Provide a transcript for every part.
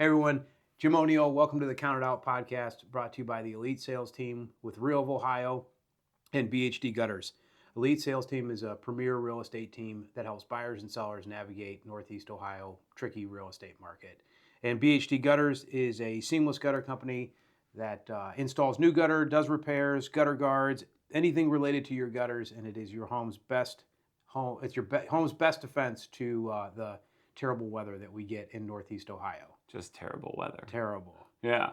Hey everyone, Jim O'Neill. Welcome to the Counted Out podcast, brought to you by the Elite Sales Team with Real of Ohio and BHD Gutters. Elite Sales Team is a premier real estate team that helps buyers and sellers navigate Northeast Ohio tricky real estate market. And BHD Gutters is a seamless gutter company that installs new gutter, does repairs, gutter guards, anything related to your gutters, and it is your home's best home. It's your home's best defense to the terrible weather that we get in Northeast Ohio. Just terrible weather. Terrible. Yeah.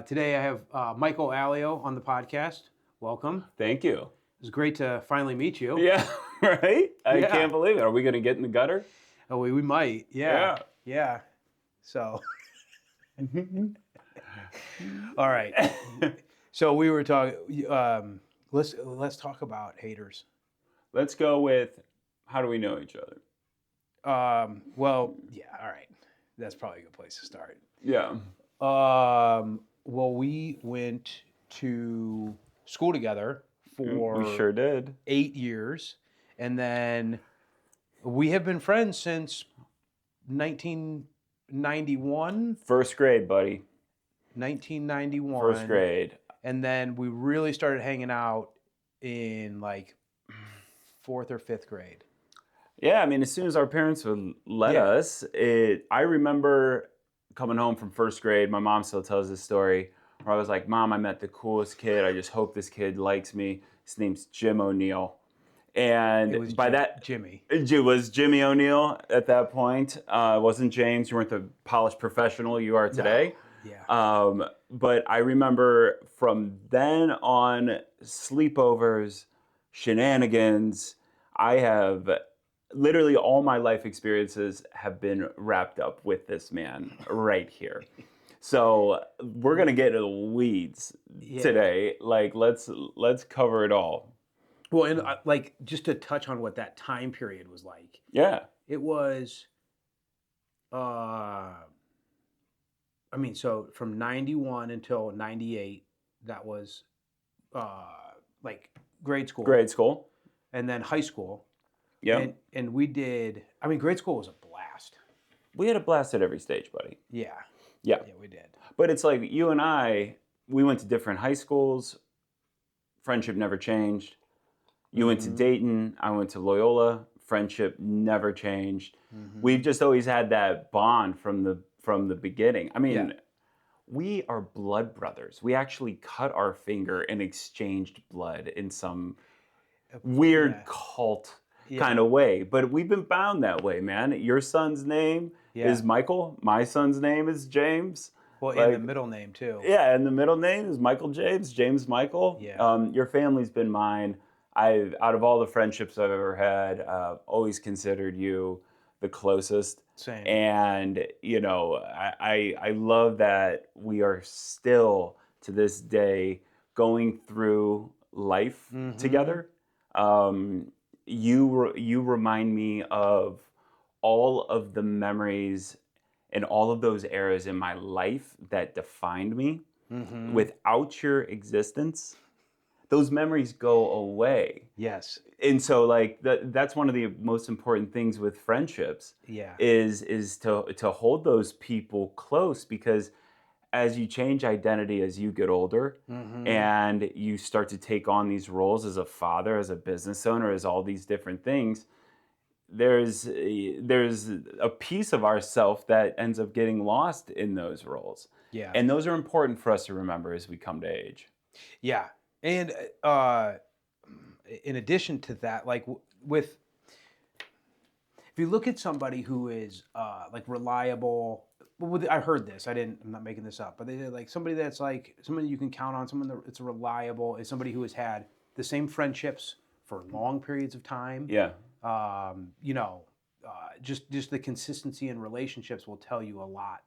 Today I have Michael Allio on the podcast. Welcome. Thank you. It's great to finally meet you. Yeah, right? I Yeah. can't believe it. Are we going to get in the gutter? Oh, we might. Yeah. So. All right. So we were talking. Let's talk about haters. Let's go with, how do we know each other? Well, yeah. All right. That's probably a good place to start. Yeah. Well, we went to school together for We sure did. 8 years, and then we have been friends since 1991. First grade, buddy. 1991. First grade. And then we really started hanging out in like 4th or 5th grade. Yeah, I mean, as soon as our parents would let us, I remember coming home from first grade. My mom still tells this story where I was like, Mom, I met the coolest kid. I just hope this kid likes me. His name's Jim O'Neill. And It was Jimmy. It was Jimmy O'Neill at that point. It wasn't James. You weren't the polished professional you are today. No. Yeah. But I remember from then on, sleepovers, shenanigans. I have literally all my life experiences have been wrapped up with this man right here. So we're gonna get into the weeds today. Like let's cover it all. Well, and like just to touch on what that time period was like. Yeah. It was, so from 91 until 98, that was like grade school. Grade school. And then high school. Yeah. And we did, grade school was a blast. We had a blast at every stage, buddy. Yeah. Yeah. Yeah, we did. But it's like you and I, we went to different high schools. Friendship never changed. You went to Dayton. I went to Loyola. Friendship never changed. We've just always had that bond from the beginning. I mean, we are blood brothers. We actually cut our finger and exchanged blood in some weird cult kind of way. But we've been bound that way, man. Your son's name is Michael. My son's name is James. Well, and the middle name too. Yeah, and the middle name is Michael James, James Michael. Yeah. Your family's been mine. Out of all the friendships I've ever had, always considered you the closest. Same. And, you know, I love that we are still, to this day, going through life together. You remind me of all of the memories and all of those eras in my life that defined me. Without your existence, those memories go away. Yes. And so like that's one of the most important things with friendships. Yeah. Is to hold those people close, because as you change identity as you get older and you start to take on these roles as a father, as a business owner, as all these different things, there's a piece of ourself that ends up getting lost in those roles. Yeah. And those are important for us to remember as we come to age. Yeah. And in addition to that, like if you look at somebody who is like reliable, I heard this, I'm not making this up, but they said like somebody that's like somebody you can count on, someone that's reliable is somebody who has had the same friendships for long periods of time. Yeah. Just the consistency in relationships will tell you a lot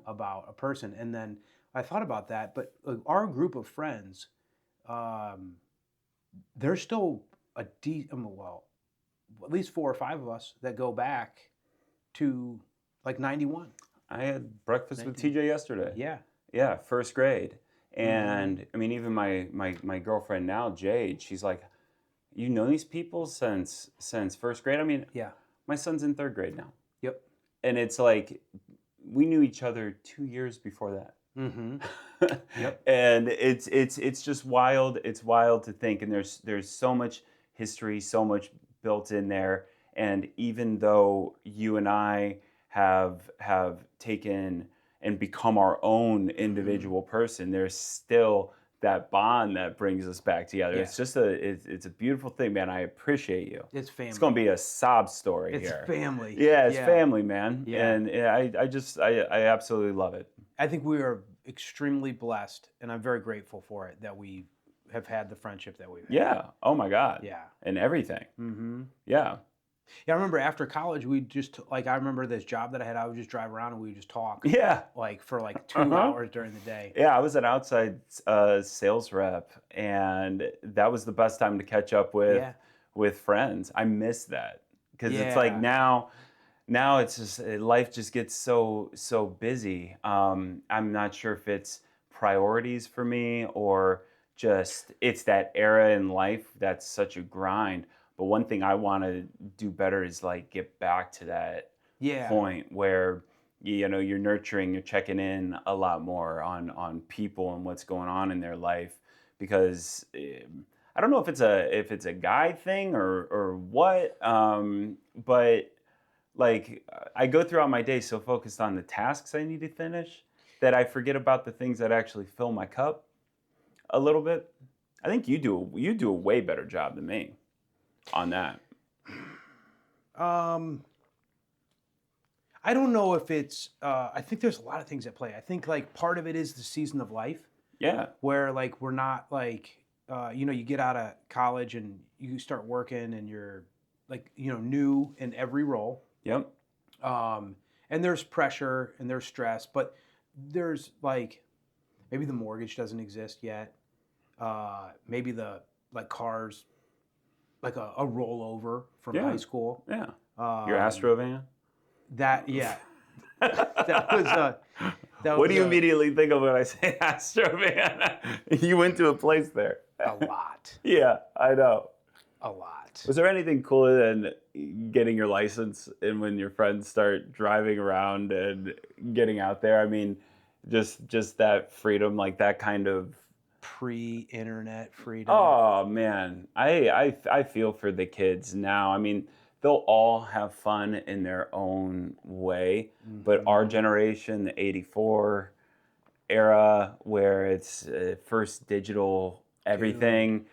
about a person. And then I thought about that, but our group of friends, there's still at least 4 or 5 of us that go back to like 91. I had breakfast with TJ yesterday. Yeah. Yeah, first grade. And I mean, even my girlfriend now, Jade, she's like, you know these people since first grade? I mean, yeah, my son's in 3rd grade now. Yep. And it's like, we knew each other 2 years before that. Mm-hmm. Yep. And it's just wild. It's wild to think, and there's so much history, so much built in there. And even though you and I have taken and become our own individual person, there's still that bond that brings us back together. Yeah. It's just it's a beautiful thing, man. I appreciate you. It's family. It's gonna be a sob story It's here. family. Yeah, it's family, man. Yeah. And I absolutely love it. I think we are extremely blessed, and I'm very grateful for it that we have had the friendship that we've had. Yeah. Oh my God. Yeah. And everything. Mm-hmm. Yeah. Yeah, I remember after college, we just like I remember this job that I had. I would just drive around and we would just talk. Yeah. Like for like 2 hours during the day. Yeah, I was an outside sales rep, and that was the best time to catch up with friends. I miss that because it's like now it's just life just gets so busy. I'm not sure if it's priorities for me or just it's that era in life that's such a grind. But one thing I want to do better is like get back to that point where you're nurturing, you're checking in a lot more on people and what's going on in their life, because I don't know if it's a guy thing or what, but like I go throughout my day so focused on the tasks I need to finish that I forget about the things that actually fill my cup a little bit. I think you do a way better job than me on that. I don't know if it's. I think there's a lot of things at play. I think like part of it is the season of life. Yeah. Where like we're not like, you get out of college and you start working and you're like, new in every role. Yep. And there's pressure and there's stress, but there's like, maybe the mortgage doesn't exist yet. Maybe the like cars, like a rollover from high school. Yeah. Your Astro van. That was what do you immediately think of when I say Astro van? You went to a place there. A lot. Yeah, I know. A lot. Was there anything cooler than getting your license and when your friends start driving around and getting out there? I mean, just that freedom, like that kind of pre-internet freedom. Oh man, I feel for the kids now. I mean, they'll all have fun in their own way, but our generation, the '84 era, where it's first digital everything,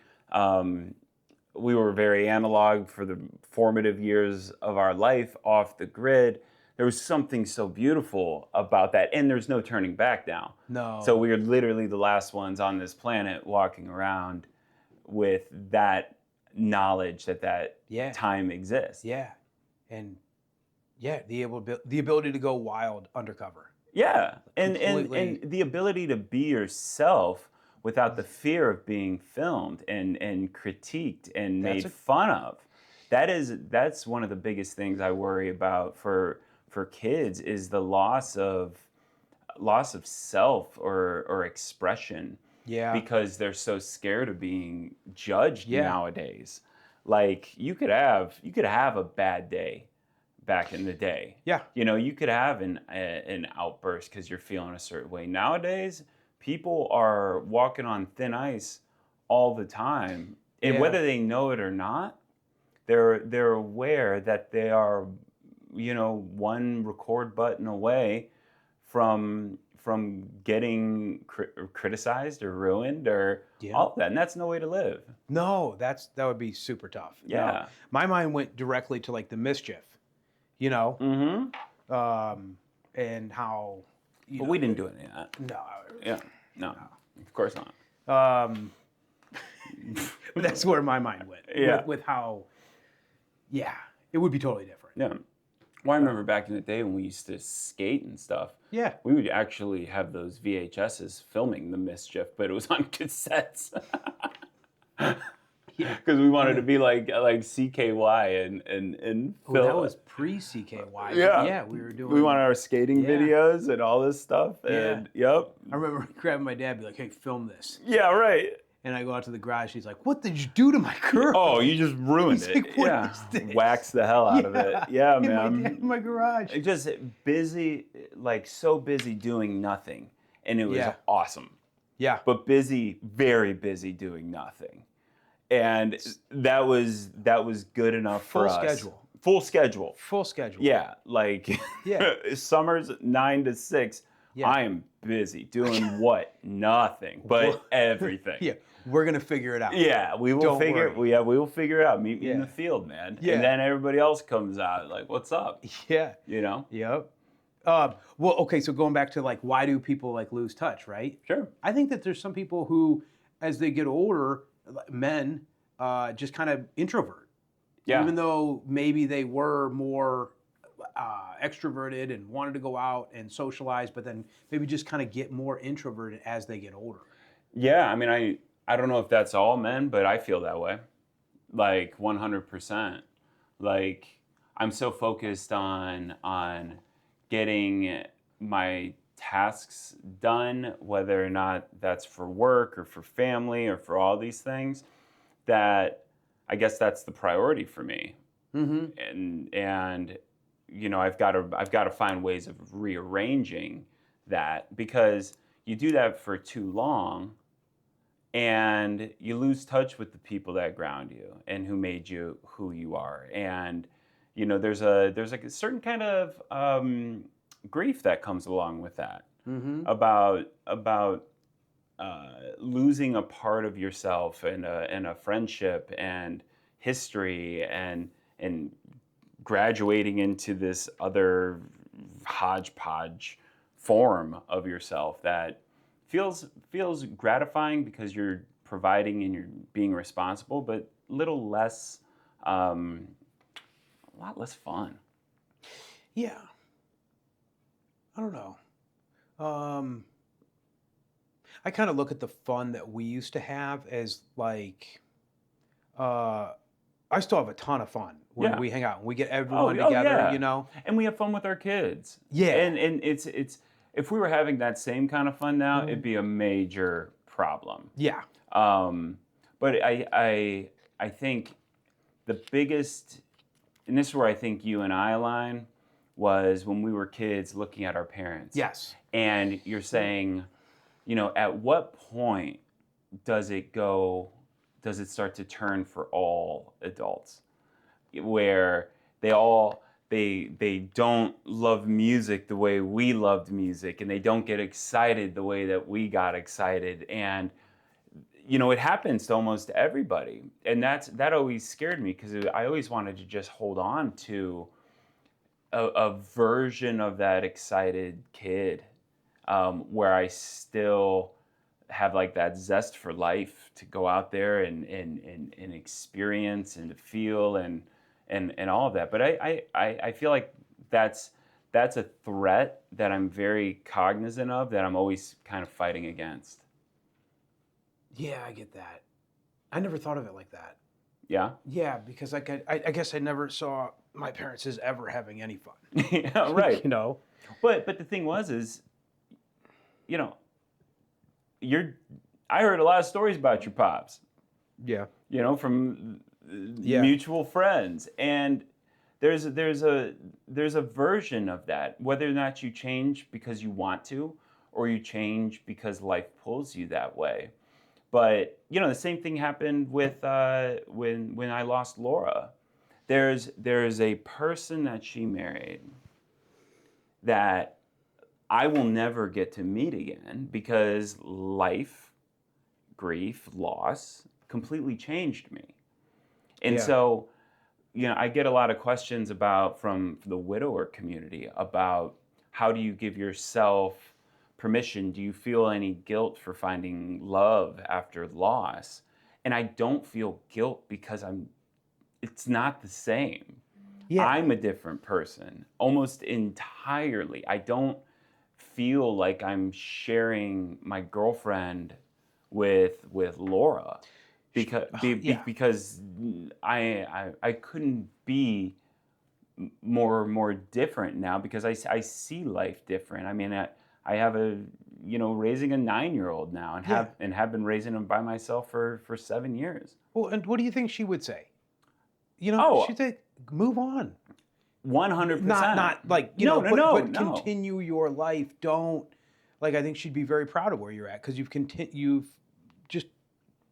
we were very analog for the formative years of our life, off the grid. There was something so beautiful about that, and there's no turning back now. No. So we are literally the last ones on this planet walking around with that knowledge that time exists. Yeah, and the ability to go wild undercover. Yeah, and the ability to be yourself without the fear of being filmed and critiqued and made fun of. That's one of the biggest things I worry about for kids is the loss of self or expression. Yeah. Because they're so scared of being judged nowadays. Like you could have a bad day back in the day. Yeah. You could have an outburst because you're feeling a certain way. Nowadays, people are walking on thin ice all the time. And whether they know it or not, they're aware that they are, one record button away from getting criticized or ruined or all of that, and that's no way to live. No, that would be super tough. Yeah, no. My mind went directly to like the mischief, and how. But we didn't do any of that. No. Yeah, no, of course not. But that's where my mind went. Yeah, with how. Yeah, it would be totally different. Yeah. Well, I remember back in the day when we used to skate and stuff. Yeah. We would actually have those VHSs filming the mischief, but it was on cassettes. Because we wanted to be like CKY and film. That was pre-CKY. Yeah, we were doing. We wanted our skating videos and all this stuff. And I remember grabbing my dad and be like, "Hey, film this." Yeah, right. And I go out to the garage. He's like, "What did you do to my girl?" Oh, you just ruined He's it. like, "What Yeah. is this?" Wax the hell out of it. Yeah, in man. my garage. Just busy, like so busy doing nothing. And it was Yeah. awesome. Yeah. But busy, very busy doing nothing. And that was good enough for Full us. schedule. Full schedule. Full schedule. Yeah, like Yeah. summers 9 to 6. Yeah. I am busy doing what? Nothing, but everything. Yeah. We're gonna figure it out. Yeah, we will Don't figure. worry. We will figure it out. Meet me in Yeah. the field, man. Yeah. And then everybody else comes out like, "What's up?" Yeah. You know? Yep. Well, okay. So going back to like, why do people like lose touch, right? Sure. I think that there's some people who, as they get older, men, just kind of introvert. Yeah. Even though maybe they were more extroverted and wanted to go out and socialize, but then maybe just kind of get more introverted as they get older. Yeah. I mean, I don't know if that's all men, but I feel that way. Like 100%. Like I'm so focused on getting my tasks done, whether or not that's for work or for family or for all these things, that I guess that's the priority for me. Mm-hmm. And you know, I've got to find ways of rearranging that, because you do that for too long and you lose touch with the people that ground you and who made you who you are. And you know, there's like a certain kind of grief that comes along with that, Mm-hmm. about losing a part of yourself and a friendship and history and graduating into this other hodgepodge form of yourself that feels gratifying because you're providing and you're being responsible, but a lot less fun. Yeah. I don't know. I kind of look at the fun that we used to have as like, uh, I still have a ton of fun when Yeah. we hang out and we get Oh, everyone together, yeah. you know? And we have fun with our kids. Yeah. And it's if we were having that same kind of fun now, Mhm. it'd be a major problem. Yeah. But I think the biggest, and this is where I think you and I align, was when we were kids looking at our parents. Yes. And you're saying, you know, at what point does it start to turn for all adults, where they don't love music the way we loved music, and they don't get excited the way that we got excited. And you know, it happens to almost everybody, and that always scared me, because I always wanted to just hold on to a version of that excited kid, where I still have like that zest for life to go out there and experience and to feel and all of that. But I feel like that's a threat that I'm very cognizant of, that I'm always kind of fighting against. Yeah, I get that. I never thought of it like that. Yeah. Yeah, because I guess I never saw my parents as ever having any fun. Yeah, right. You know? But the thing is, you know, I heard a lot of stories about your pops, Yeah. you know, from Yeah. mutual friends, and there's a version of that, whether or not you change because you want to, or you change because life pulls you that way. But you know, the same thing happened with when I lost Laura. There's a person that she married that I will never get to meet again, because life, grief, loss completely changed me. And Yeah. so, you know, I get a lot of questions from the widower community about, how do you give yourself permission? Do you feel any guilt for finding love after loss? And I don't feel guilt, because it's not the same. Yeah. I'm a different person, almost entirely. I don't feel like I'm sharing my girlfriend with Laura, because Yeah. because I couldn't be more different now, because I see life different. I mean, I have a raising a 9-year-old now and have been raising him by myself for 7 years. Well, and what do you think she would say? Oh. She'd say, move on. 100%. Not like, No. continue your life. Don't, like, I think she'd be very proud of where you're at because you've just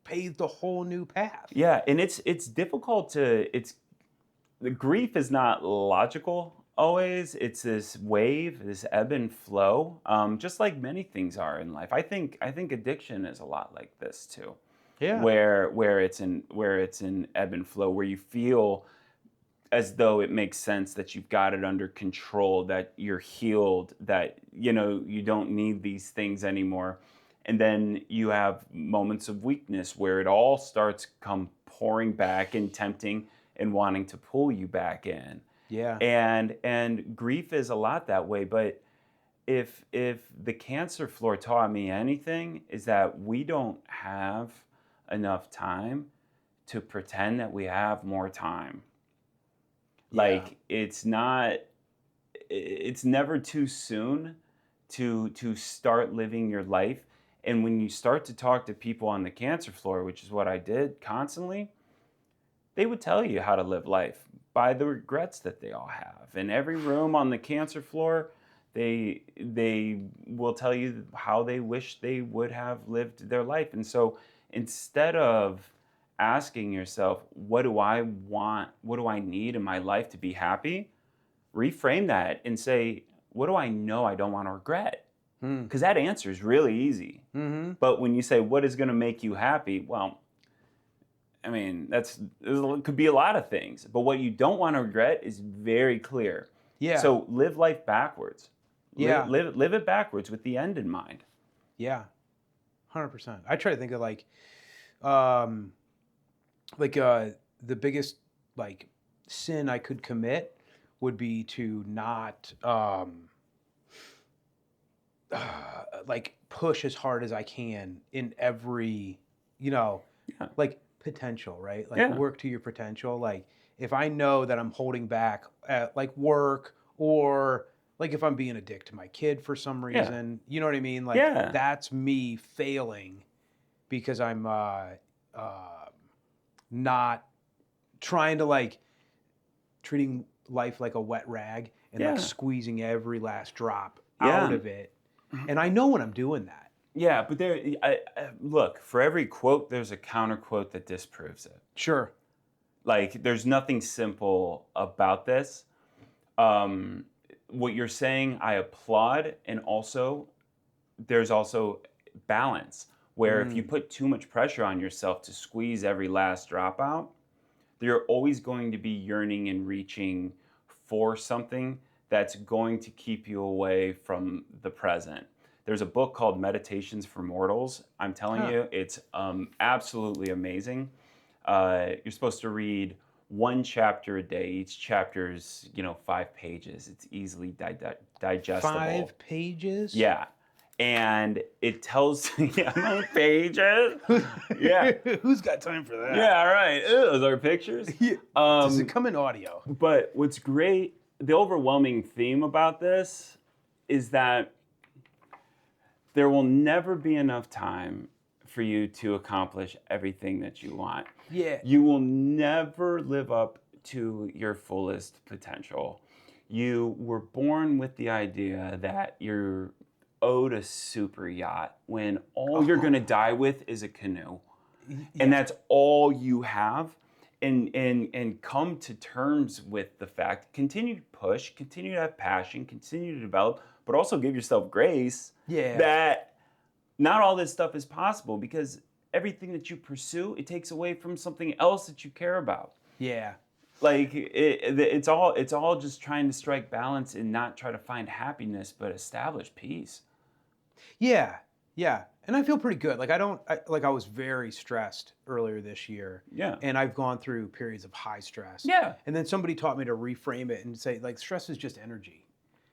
paved a whole new path. Yeah, and it's difficult the grief is not logical always. It's this wave, this ebb and flow, just like many things are in life. I think addiction is a lot like this too. Yeah. Where it's in ebb and flow, where you feel as though it makes sense that you've got it under control, that you're healed, that you don't need these things anymore. And then you have moments of weakness where it all starts come pouring back and tempting and wanting to pull you back in. Yeah. And grief is a lot that way. But if the cancer floor taught me anything, is that we don't have enough time to pretend that we have more time. Yeah. Like it's never too soon to start living your life. And when you start to talk to people on the cancer floor, which is what I did constantly, they would tell you how to live life by the regrets that they all have. In every room on the cancer floor, they will tell you how they wish they would have lived their life. And so instead of asking yourself, what do I want? What do I need in my life to be happy? Reframe that and say, what do I know I don't want to regret? Because that answer is really easy. Mm-hmm. But when you say, what is going to make you happy? Well, I mean, it could be a lot of things. But what you don't want to regret is very clear. Yeah. So live life backwards. Yeah. Live it backwards with the end in mind. Yeah. 100%. I try to think of the biggest sin I could commit would be to not push as hard as I can in every, potential, right? Work to your potential. Like if I know that I'm holding back at work, or if I'm being a dick to my kid for some reason, you know what I mean? That's me failing because I'm not trying to treating life like a wet rag and squeezing every last drop out of it. And I know when I'm doing that. Yeah, but look, for every quote, there's a counter quote that disproves it. Sure. There's nothing simple about this. What you're saying, I applaud, and also, there's also balance, where if you put too much pressure on yourself to squeeze every last drop out, you're always going to be yearning and reaching for something that's going to keep you away from the present. There's a book called Meditations for Mortals. I'm telling you, it's absolutely amazing. You're supposed to read one chapter a day. Each chapter is, 5 pages. It's easily digestible. 5 pages? Yeah. And it tells, 5 pages? Yeah. Who's got time for that? Yeah, right. Those are pictures. Does it come in audio? But what's great, the overwhelming theme about this is that there will never be enough time for you to accomplish everything that you want. Yeah. You will never live up to your fullest potential. You were born with the idea that you're owed a super yacht when all you're going to die with is a canoe. Yeah. And that's all you have. And come to terms with the fact, continue to push, continue to have passion, continue to develop, but also give yourself grace that not all this stuff is possible, because everything that you pursue, it takes away from something else that you care about. Yeah. It's all just trying to strike balance and not try to find happiness, but establish peace. Yeah. Yeah. And I feel pretty good. I was very stressed earlier this year. Yeah. And I've gone through periods of high stress. Yeah. And then somebody taught me to reframe it and say, stress is just energy.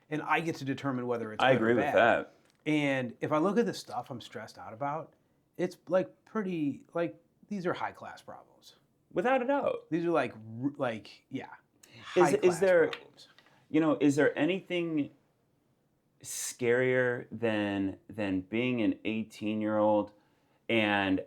And I get to determine whether it's good or bad. I agree with that. And if I look at the stuff I'm stressed out about, it's pretty, these are high class problems. Without a doubt. These are Is there problems. Is there anything scarier than being an 18-year-old and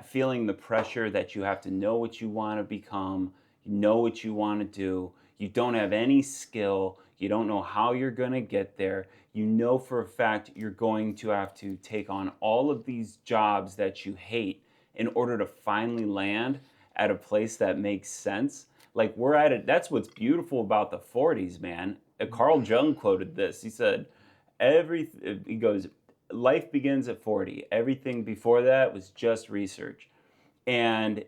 feeling the pressure that you have to know what you want to become, you know what you want to do, you don't have any skill, you don't know how you're going to get there, you know for a fact you're going to have to take on all of these jobs that you hate in order to finally land at a place that makes sense. Like we're at it. That's what's beautiful about the 40s, man. Carl Jung quoted this. He said, he goes, life begins at 40. Everything before that was just research. And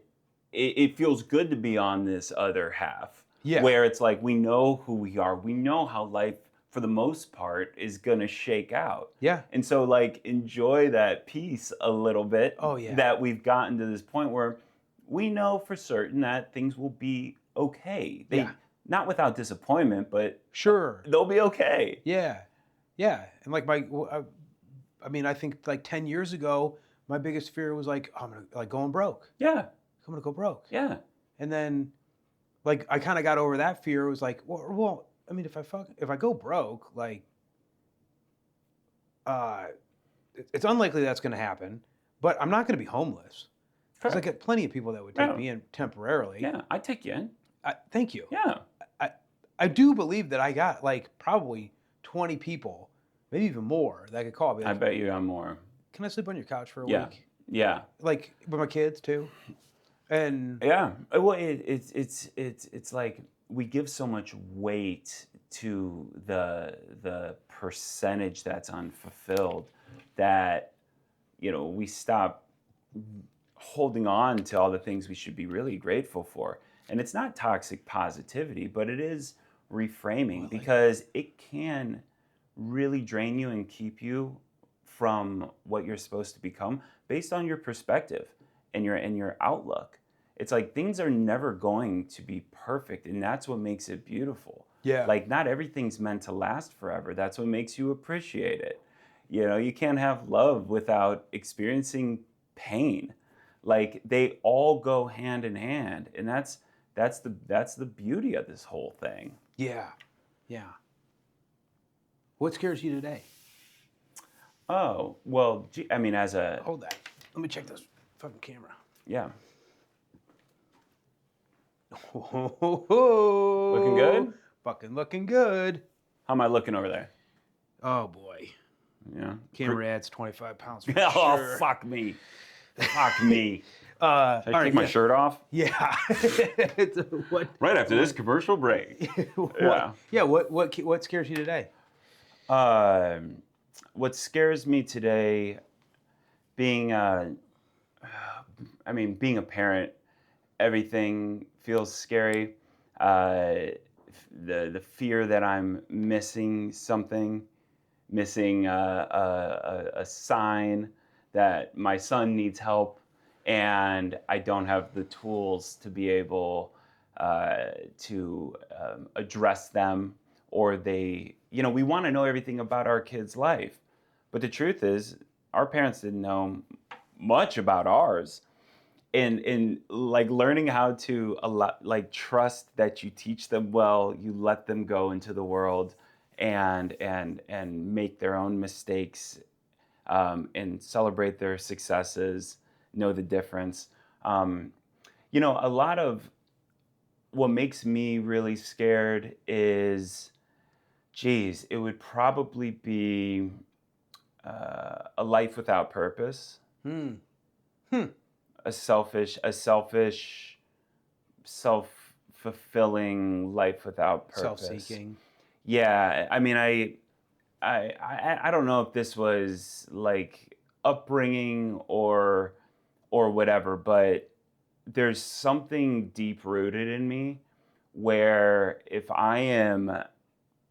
it feels good to be on this other half. Yeah. Where it's like we know who we are. We know how life, for the most part, is going to shake out. Yeah. And so, like, enjoy that peace a little bit. Oh, yeah. That we've gotten to this point where we know for certain that things will be okay. Not without disappointment, but sure, they'll be okay. Yeah. Yeah. And like I mean, I think like 10 years ago, my biggest fear was like, I'm going to like going broke. Yeah. I'm going to go broke. Yeah. And then like, I kind of got over that fear. It was like, well, I mean, if I go broke, like, it's unlikely that's going to happen, but I'm not going to be homeless. Because I get plenty of people that would take me in temporarily. Yeah, I'd take you in. Thank you. Yeah. I do believe that I got like probably 20 people, maybe even more, that could call me. Like, I bet you I'm more. Can I sleep on your couch for a Yeah. week? Yeah. Like with my kids too. And yeah, well, it's like we give so much weight to the percentage that's unfulfilled that we stop holding on to all the things we should be really grateful for. And it's not toxic positivity, but it is reframing because it can really drain you and keep you from what you're supposed to become based on your perspective and your outlook. It's like things are never going to be perfect, and that's what makes it beautiful. Yeah. Like not everything's meant to last forever. That's what makes you appreciate it. You can't have love without experiencing pain. Like they all go hand in hand, and that's the beauty of this whole thing. Yeah. Yeah. What scares you today? Oh, well, I mean, as a... Hold that. Let me check this fucking camera. Yeah. Looking good? Fucking looking good. How am I looking over there? Oh, boy. Yeah. Camera adds 25 pounds for Oh, sure. fuck me. Fuck me. Should I take my shirt off? Yeah. What? Right after this commercial break. What scares you today? What scares me today, being a parent, everything feels scary. The fear that I'm missing something, missing a sign that my son needs help, and I don't have the tools to be able to address them, or we want to know everything about our kid's life. But the truth is, our parents didn't know much about ours. And like learning how to trust that you teach them well, you let them go into the world and make their own mistakes, and celebrate their successes, know the difference. A lot of what makes me really scared is, it would probably be a life without purpose. A selfish, self-fulfilling life without purpose. Self-seeking. Yeah, I mean, I don't know if this was like upbringing or whatever, but there's something deep rooted in me where if I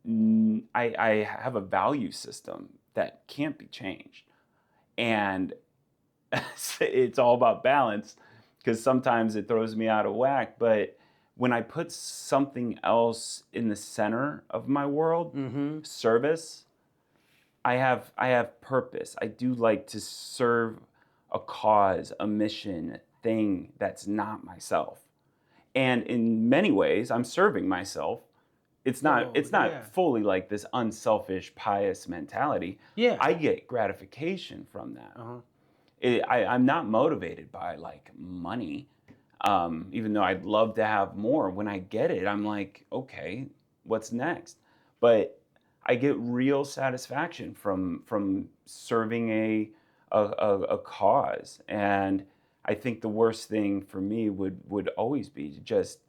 have a value system that can't be changed, and it's all about balance, because sometimes it throws me out of whack. But when I put something else in the center of my world, service, I have purpose. I do like to serve a cause, a mission, a thing that's not myself. And in many ways, I'm serving myself It's not Oh, it's not yeah. fully like this unselfish, pious mentality. Yeah. I get gratification from that. Uh-huh. I'm not motivated by like money, even though I'd love to have more. When I get it, I'm like, okay, what's next? But I get real satisfaction from serving a cause, and I think the worst thing for me would always be to just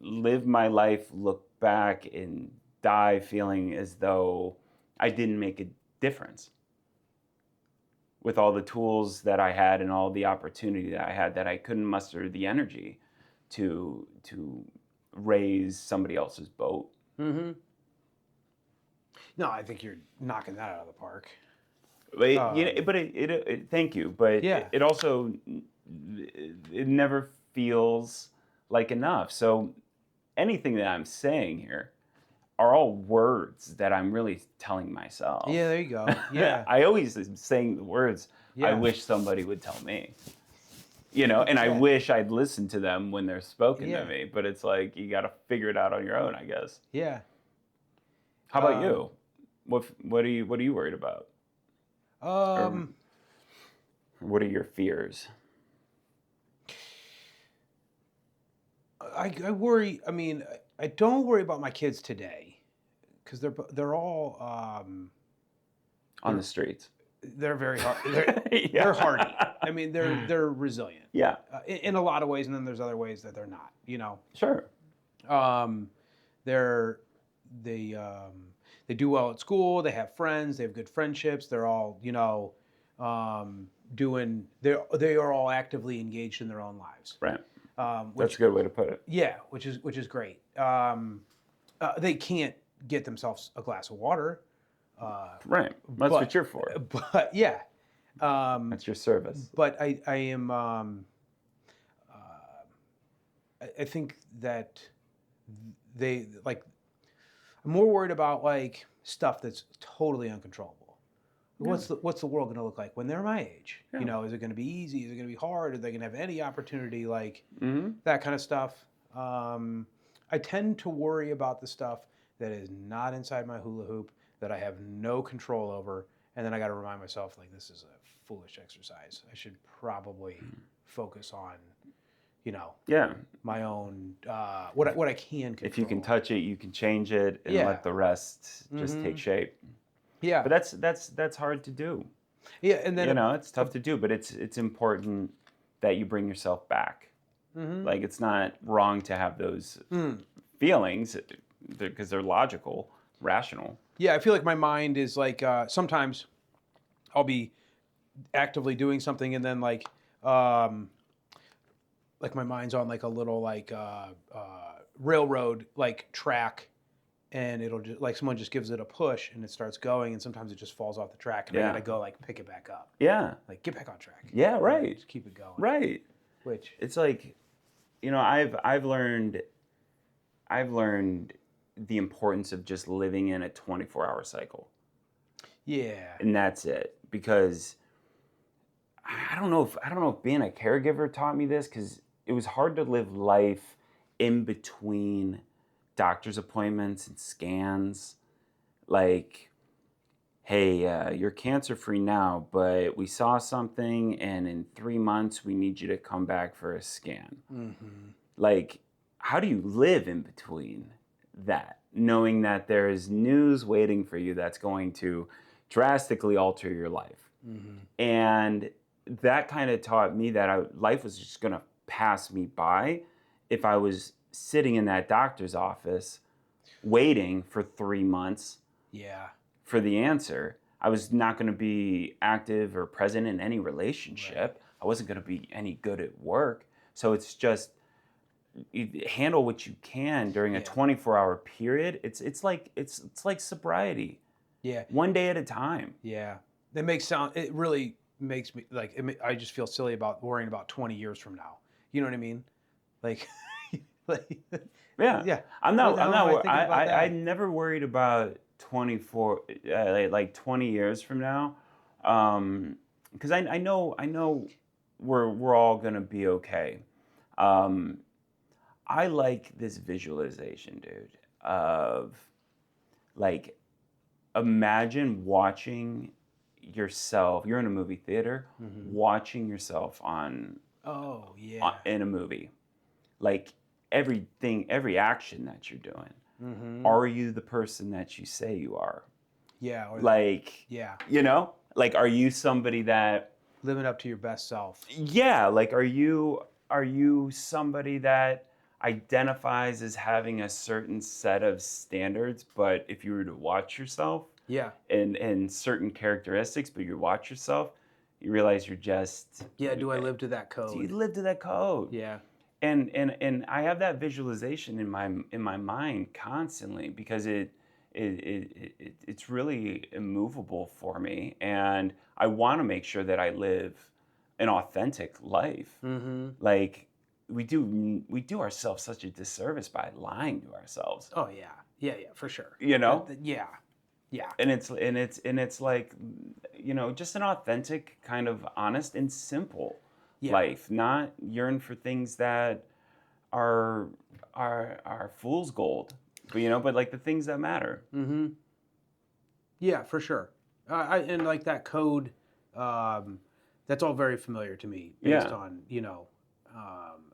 live my life, look back, and die feeling as though I didn't make a difference with all the tools that I had and all the opportunity that I had, that I couldn't muster the energy to raise somebody else's boat. Mm-hmm. No, I think you're knocking that out of the park. Thank you, but Yeah. it also it never feels like enough. So anything that I'm saying here are all words that I'm really telling myself. Yeah, there you go. Yeah. I always am saying the words I Yeah. wish somebody would tell me. And I Yeah. wish I'd listen to them when they're spoken Yeah. to me, but it's like you got to figure it out on your own, I guess. Yeah. How about you? What are you worried about? Or what are your fears? I worry. I mean, I don't worry about my kids today because they're all On the streets. they're very hard. They're, Yeah. they're hardy. I mean, they're resilient. Yeah. In a lot of ways, and then there's other ways that they're not. Sure. They're they do well at school. They have friends. They have good friendships. They're all they are all actively engaged in their own lives. Right. Which, That's a good way to put it. yeah, which is great. They can't get themselves a glass of water. Right. That's what you're for. But yeah. That's your service. But I am I think that they like I'm more worried about like stuff that's totally uncontrollable. Yeah. What's the world going to look like when they're my age? Yeah. Is it going to be easy? Is it going to be hard? Are they going to have any opportunity? Like Mm-hmm. that kind of stuff. I tend to worry about the stuff that is not inside my hula hoop, that I have no control over, and then I got to remind myself like this is a foolish exercise. I should probably focus on, Yeah. my own what I can control. If you can touch it, you can change it, and Yeah. let the rest just take shape. Yeah. But that's hard to do. Yeah, and then it's tough to do, but it's important that you bring yourself back. Mhm. Like it's not wrong to have those feelings because they're logical, rational. Yeah, I feel like my mind is like sometimes I'll be actively doing something and then like my mind's on like a little like railroad like track, and it'll just like someone just gives it a push and it starts going, and sometimes it just falls off the track and I Yeah. gotta go like pick it back up, Yeah. like get back on track. Yeah. Right. Just keep it going. Right. Which It's like, I've learned the importance of just living in a 24-hour cycle. yeah. And that's it. Because I don't know if being a caregiver taught me this, because it was hard to live life in between doctor's appointments and scans. Like, hey, you're cancer free now, but we saw something, and in 3 months we need you to come back for a scan. Mm-hmm. Like, how do you live in between that, knowing that there is news waiting for you that's going to drastically alter your life? Mm-hmm. And that kind of taught me that life was just going to pass me by if I was sitting in that doctor's office waiting for 3 months Yeah. for the answer. I was not going to be active or present in any relationship. Right. I wasn't going to be any good at work. So it's just you handle what you can during a Yeah. 24-hour period. It's like sobriety. Yeah. One day at a time. Yeah. It really makes me like I just feel silly about worrying about 20 years from now. You know what I mean? Like Yeah. Yeah. I'm What not the hell am I thinking about I that? never worried about 24 like 20 years from now. Because I know we're all gonna be okay. I like this visualization, dude. of like, imagine watching yourself. You're in a movie theater, watching yourself Oh yeah. in a movie. Like everything, every action that you're doing. Mm-hmm. Are you the person that you say you are? Yeah. Like, yeah. like, are you somebody that, Living up to your best self. yeah, like, are you somebody that identifies as having a certain set of standards, but if you were to watch yourself Yeah. and certain characteristics, but you watch yourself, you realize you're just, Yeah. Do I live to that do you code? live to that code? Yeah. And I have that visualization in my mind constantly, because it's really immovable for me, and I want to make sure that I live an authentic life. Mm-hmm. Like, we do ourselves such a disservice by lying to ourselves. Oh yeah. Yeah. Yeah. For sure. Yeah. Yeah. And it's like, just an authentic, kind of honest and simple Yeah. life, not yearn for things that are fool's gold, but like the things that matter. Mm-hmm. Yeah, for sure. And like that code, that's all very familiar to me based Yeah. on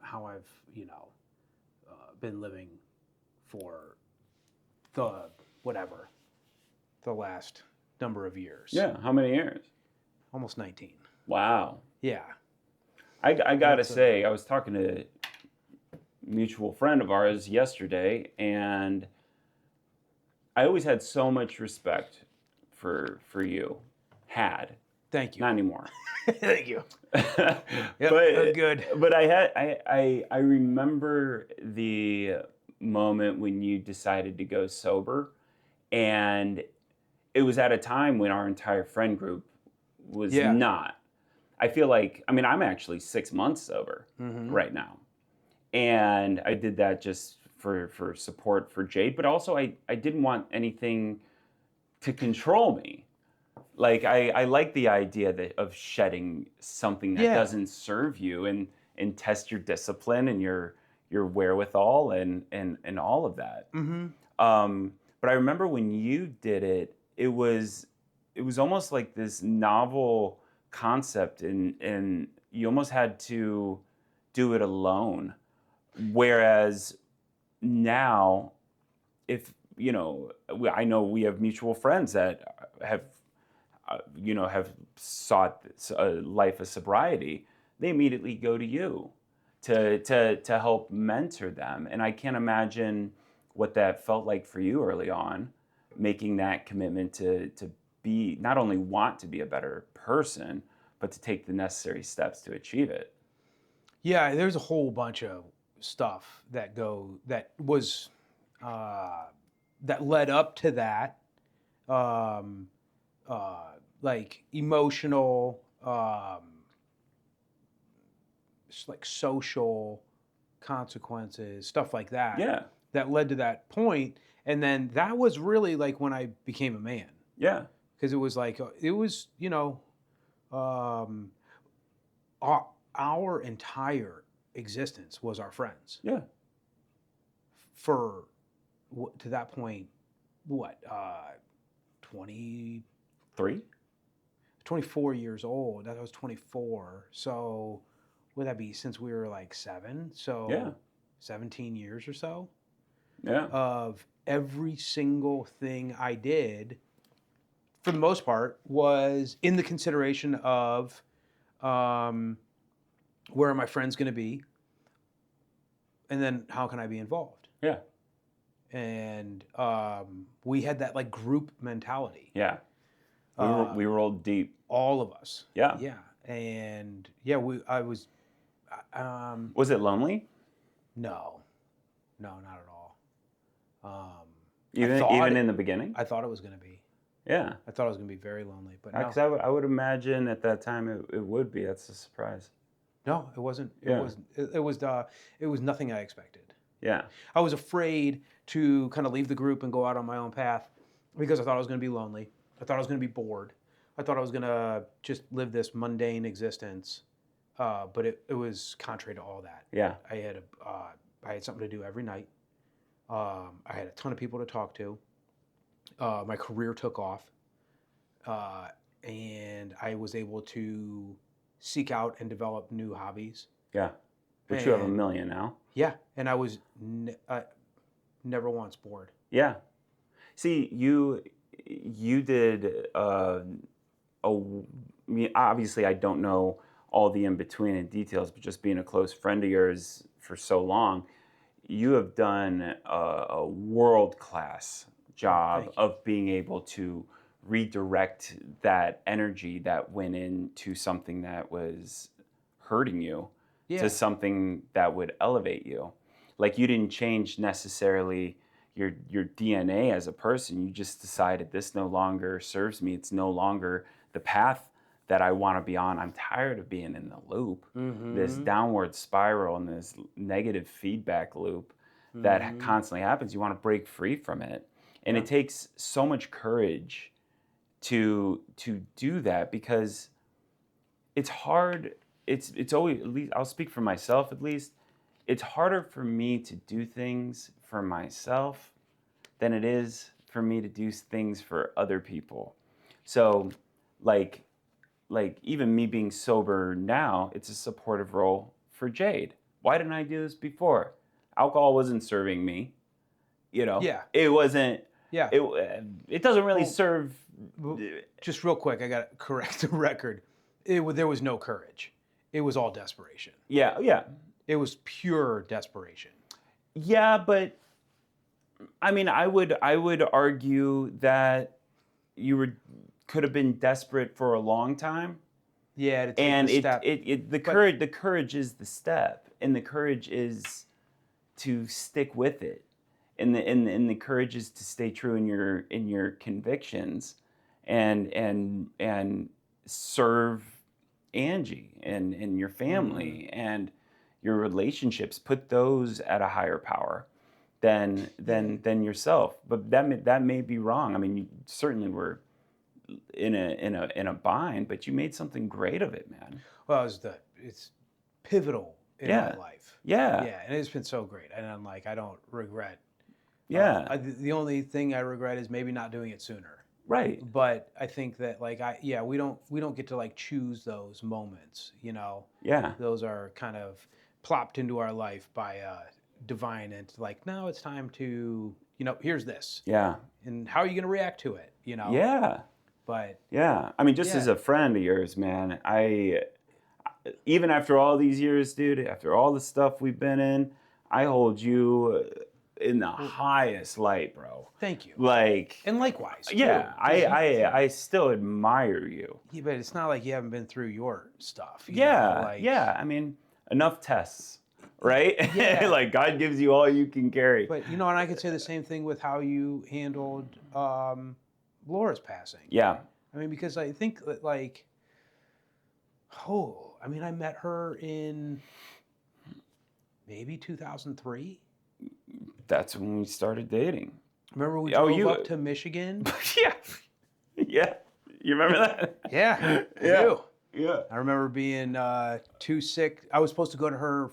how I've been living for the whatever the last number of years. Yeah. How many years? Almost 19. Wow. Yeah. I gotta That's say, I was talking to a mutual friend of ours yesterday, and I always had so much respect for you. Thank you. Not anymore. Thank you. But Good. But I remember the moment when you decided to go sober, and it was at a time when our entire friend group was Yeah. not. I feel like, I mean, I'm actually 6 months sober Mm-hmm. right now, and I did that just for support for Jade, but also I didn't want anything to control me. Like, I like the idea of shedding something that Yeah. doesn't serve you, and test your discipline and your wherewithal and all of that. Mm-hmm. But I remember when you did it, it was almost like this novel concept, and you almost had to do it alone. Whereas now, if I know we have mutual friends that have sought a life of sobriety, they immediately go to you to help mentor them. And I can't imagine what that felt like for you early on, making that commitment to be, not only want to be a better person, but to take the necessary steps to achieve it. Yeah, there's a whole bunch of stuff that was that led up to that, um, like emotional, like social consequences, stuff like that. Yeah. That led to that point, and then that was really like when I became a man, Yeah. because it was like um, our entire existence was our friends. Yeah. For to that point, what 20 24 years old. I was 24, so would that be since we were like 7? So Yeah. 17 years or so Yeah. of every single thing I did, for the most part, was in the consideration of where are my friends going to be, and then how can I be involved. Yeah. And we had that like group mentality. Yeah. We were all deep. All of us. Yeah. Yeah. And yeah, I was. Was it lonely? No, not at all. Even in the beginning? I thought it was going to be. Yeah. I thought it was going to be very lonely, but no. Because I would imagine at that time it would be. That's a surprise. No, it wasn't. It Yeah. wasn't. It was nothing I expected. Yeah. I was afraid to kind of leave the group and go out on my own path because I thought I was going to be lonely. I thought I was going to be bored. I thought I was going to just live this mundane existence. But it was contrary to all that. Yeah. I had something to do every night. I had a ton of people to talk to. My career took off, uh, and I was able to seek out and develop new hobbies. Yeah. Which you have a And million now. yeah, and I was never once bored. Yeah. See, you did I mean, obviously I don't know all the in between and details, but just being a close friend of yours for so long, you have done a world class job Thank you. of being able to redirect that energy that went into something that was hurting you Yeah, to something that would elevate you. Like you didn't change necessarily your DNA as a person. You just decided this no longer serves me. It's no longer the path that I want to be on. I'm tired of being in the loop, this downward spiral and this negative feedback loop that constantly happens. You want to break free from it. And Yeah. it takes so much courage to do that because it's hard. It's always, at least I'll speak for myself at least. It's harder for me to do things for myself than it is for me to do things for other people. So like even me being sober now, it's a supportive role for Jade. Why didn't I do this before? Alcohol wasn't serving me, you know. Yeah. It wasn't. Yeah. It doesn't really Well, serve. Just real quick, I got to correct the record. There was no courage. It was all desperation. Yeah. It was pure desperation. Yeah, but I mean, I would argue that you could have been desperate for a long time. Yeah, to take And the step. the courage is the step, and the courage is to stick with it, and the courage is to stay true in your convictions, and serve Angie and your family and your relationships. Put those at a higher power than yourself. But that may be wrong. I mean, you certainly were in a bind, but you made something great of it, man. Well, it's pivotal in Yeah. my life. Yeah. Yeah, and it's been so great. And I'm like, I don't regret. Yeah. The only thing I regret is maybe not doing it sooner. Right. But I think that we don't get to like choose those moments, you know. Yeah. Those are kind of plopped into our life by divine, and like now it's time to, here's this. Yeah. And how are you going to react to it, Yeah. But Yeah. I mean, just Yeah. as a friend of yours, man, even after all these years, dude, after all the stuff we've been in, I hold you in the highest light, bro. thank you. Like, And likewise. yeah, too. I still admire you. Yeah, but it's not like you haven't been through your stuff. Yeah. I mean, enough tests, right? Yeah. Like God gives you all you can carry. But and I could say the same thing with how you handled Laura's passing. Yeah. I mean, because I think that I met her in maybe 2003. That's when we started dating. Remember we drove up to Michigan? Yeah. Yeah. You remember that? Yeah, I Yeah. do. Yeah. I remember being too sick. I was supposed to go to her.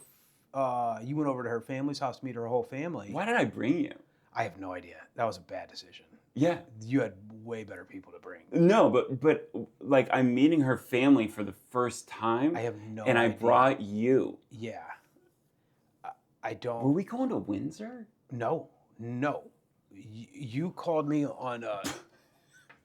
You went over to her family's house to meet her whole family. Why did I bring you? I have no idea. That was a bad decision. Yeah. You had way better people to bring. No, but like I'm meeting her family for the first time. I have no and idea. I brought you. Yeah. I don't. Were we going to Windsor? No. You called me on a.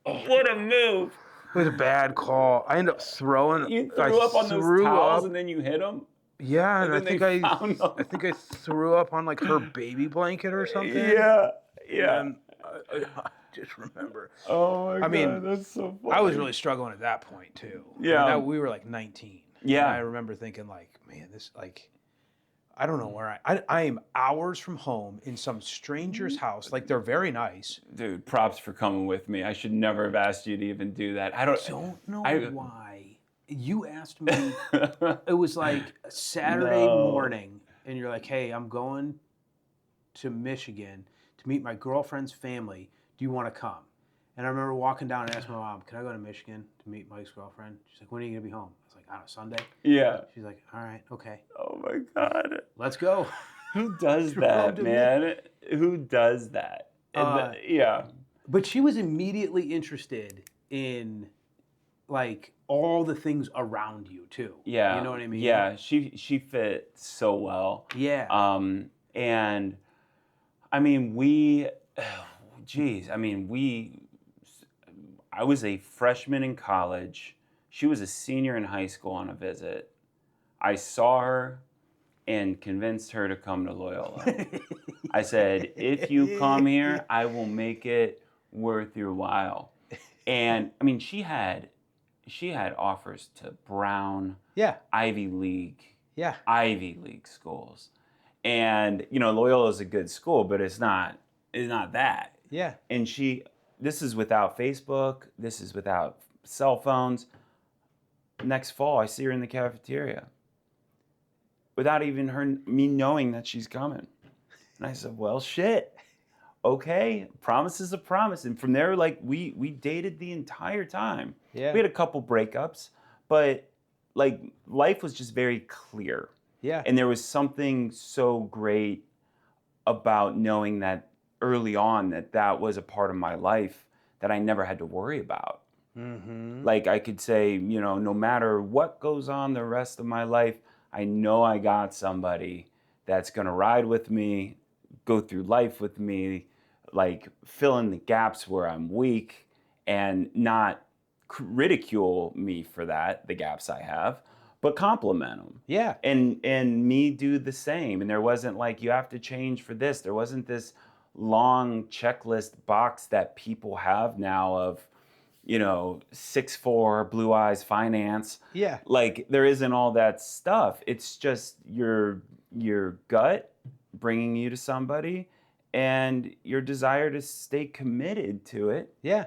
What a move! It was a bad call. I ended up throwing. You threw up on those towels and then you hit them? Yeah, and I then think they found them. I think I threw up on like her baby blanket or something. Yeah. And I just remember. Oh my God, mean, that's so funny. I was really struggling at that point too. Yeah. We were like 19. Yeah. And I remember thinking like, man, this I don't know where I am hours from home in some stranger's house. Like they're very nice. Dude, props for coming with me. I should never have asked you to even do that. I Don't know why. You asked me. It was like a Saturday morning, and you're like, "Hey, I'm going to Michigan to meet my girlfriend's family. Do you want to come?" And I remember walking down and asking my mom, "Can I go to Michigan to meet Mike's girlfriend?" She's like, "When are you gonna be home?" I was like, "On a Sunday." Yeah. She's like, "All right, okay, Oh my God. let's go." Who does Drove that, to man? Who does that? Yeah. But she was immediately interested in like all the things around you too. You Yeah, know what I mean? yeah, she fit so well. Yeah. And I mean, we, geez, I mean, I was a freshman in college. She was a senior in high school on a visit. I saw her and convinced her to come to Loyola. I said, if you come here, I will make it worth your while. And I mean, she had offers to Brown, Yeah. Ivy League, Yeah. Ivy League schools. And Loyola is a good school, but it's not that. Yeah. And this is without Facebook, this is without cell phones. Next fall I see her in the cafeteria without even me knowing that she's coming. And I said, well, shit. Okay, promise is a promise. And from there, like, we dated the entire time. Yeah. We had a couple breakups, but like life was just very clear. Yeah. And there was something so great about knowing that early on that was a part of my life that I never had to worry about. Mm-hmm. Like, I could say, no matter what goes on the rest of my life, I know I got somebody that's going to ride with me, go through life with me, like fill in the gaps where I'm weak and not ridicule me for the gaps I have, but compliment them. Yeah. And me do the same. And there wasn't like, you have to change for this. There wasn't this long checklist box that people have now of, 6'4", blue eyes, finance. Yeah. Like, there isn't all that stuff. It's just your gut bringing you to somebody and your desire to stay committed to it. Yeah.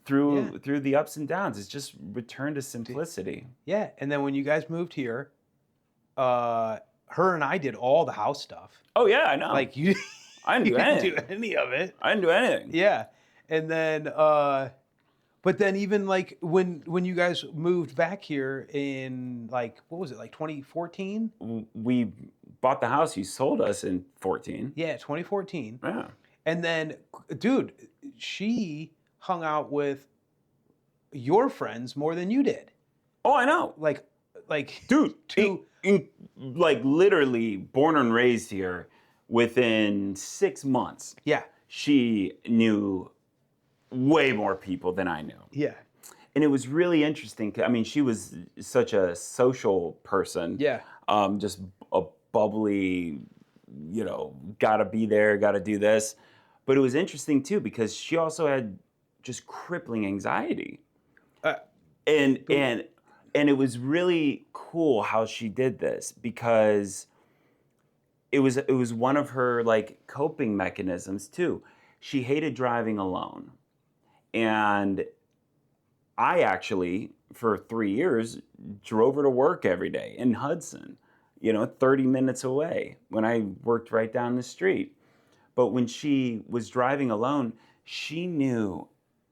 Through the ups and downs. It's just return to simplicity. Yeah. And then when you guys moved here, her and I did all the house stuff. Oh yeah, I know. Like you I didn't do didn't anything. do any of it. I didn't do anything. Yeah. And then but then even like when you guys moved back here in like what was it, like 2014? We bought the house you sold us in 14. Yeah, 2014. Yeah. And then dude, she hung out with your friends more than you did. Oh, I know. Like Dude, two like literally born and raised here, within 6 months. Yeah. She knew way more people than I knew. Yeah. And it was really interesting. I mean, she was such a social person. Yeah. Just a bubbly, gotta be there, gotta do this. But it was interesting too, because she also had just crippling anxiety. And it was really cool how she did this, because it was one of her like coping mechanisms too. She hated driving alone. And I actually, for 3 years, drove her to work every day in Hudson, 30 minutes away when I worked right down the street. But when she was driving alone, she knew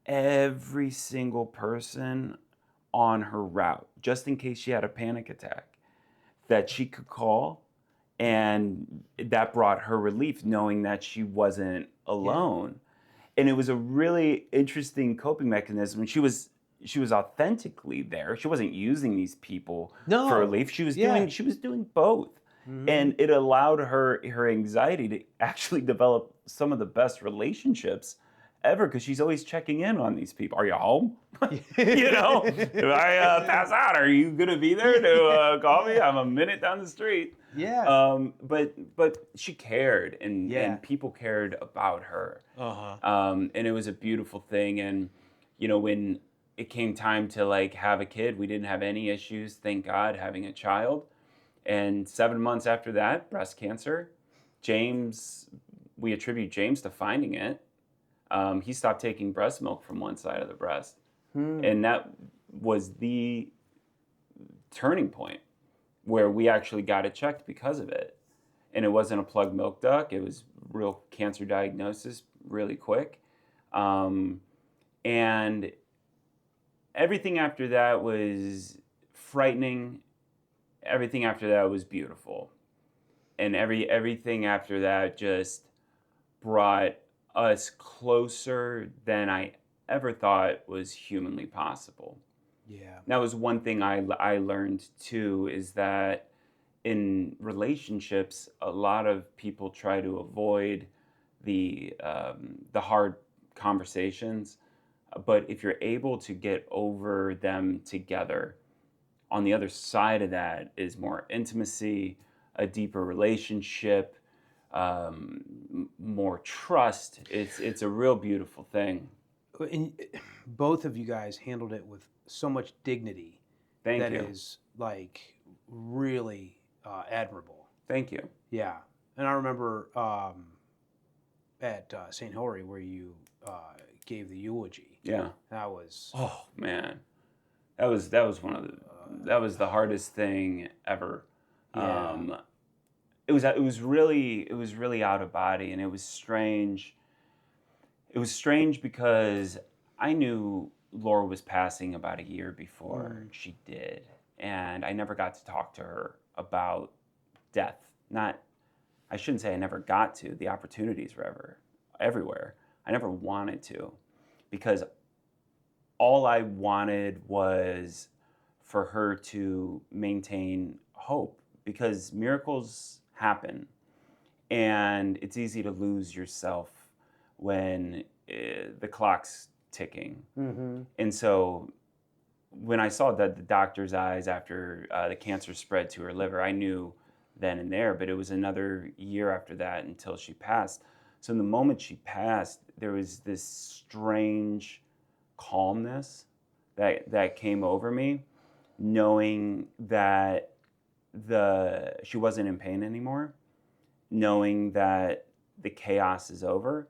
every single person on her route, just in case she had a panic attack, that she could call. And that brought her relief, knowing that she wasn't alone. And it was a really interesting coping mechanism. She was authentically there. She wasn't using these people for relief. She was doing both. Mm-hmm. And it allowed her anxiety to actually develop some of the best relationships ever, because she's always checking in on these people. Are you home? If I pass out, are you gonna be there to call me? I'm a minute down the street. Yeah. But she cared, and people cared about her. And it was a beautiful thing. And when it came time to like have a kid, we didn't have any issues, thank God, having a child. And 7 months after that, breast cancer. We attribute James to finding it. He stopped taking breast milk from one side of the breast. And that was the turning point where we actually got it checked because of it. And it wasn't a plugged milk duct. It was real cancer diagnosis really quick. And everything after that was frightening. Everything after that was beautiful. and everything after that just brought us closer than I ever thought was humanly possible. Yeah. That was one thing I learned too, is that in relationships, a lot of people try to avoid the hard conversations, but if you're able to get over them together, on the other side of that is more intimacy, a deeper relationship, more trust. It's a real beautiful thing. And both of you guys handled it with so much dignity Thank that you. is like really admirable. Thank you. Yeah. And I remember at St. Hilary where you gave the eulogy. Yeah. That was Oh man, that was one of that was the hardest thing ever. yeah. It was really out of body, and it was strange. It was strange because I knew Laura was passing about a year before she did, and I never got to talk to her about death. Not, I shouldn't say I never got to. The opportunities were everywhere. I never wanted to, because all I wanted was for her to maintain hope, because miracles happen, and it's easy to lose yourself when the clock's ticking. Mm-hmm. And so when I saw that the doctor's eyes after the cancer spread to her liver, I knew then and there, but it was another year after that until she passed. So in the moment she passed, there was this strange calmness that came over me, knowing that she wasn't in pain anymore, knowing that the chaos is over.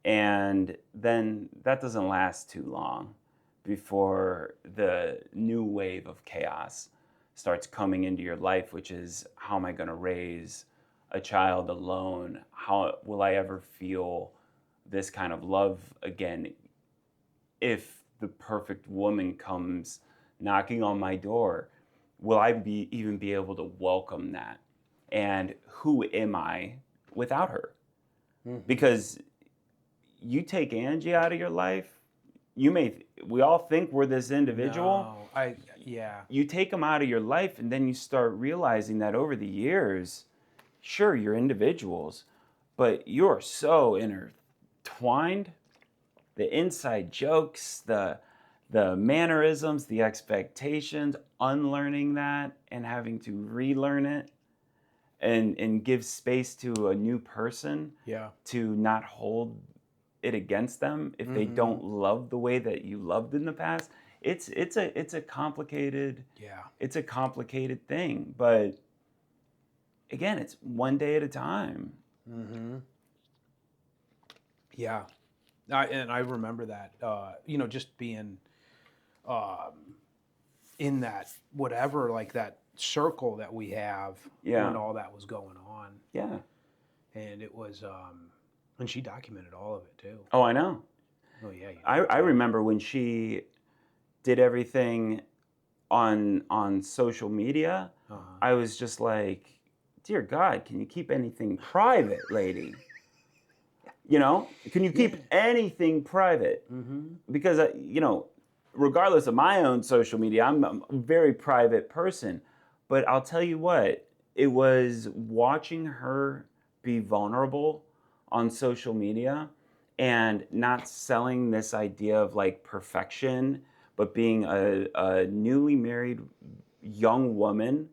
And then that doesn't last too long before the new wave of chaos starts coming into your life, which is, how am I going to raise a child alone? How will I ever feel this kind of love again if the perfect woman comes knocking on my door? Will I even be able to welcome that? And who am I without her? Mm-hmm. Because you take Angie out of your life, we all think we're this individual. No, yeah. You take them out of your life, and then you start realizing that over the years, sure, you're individuals, but you're so intertwined. The inside jokes, the mannerisms, the expectations, unlearning that and having to relearn it, and give space to a new person Yeah. to not hold it against them if they don't love the way that you loved in the past. It's a complicated thing, but again, it's one day at a time. Mm-hmm. Yeah. And I remember that, just being in that whatever, like that circle that we have Yeah. when all that was going on. Yeah. And it was, and she documented all of it too. Oh, I know. Oh yeah. I remember when she did everything on social media. I was just like, dear God, can you keep anything private, lady? Can you keep anything private? Mm-hmm. Because, regardless of my own social media, I'm a very private person. But I'll tell you what, it was watching her be vulnerable on social media and not selling this idea of like perfection, but being a newly married young woman,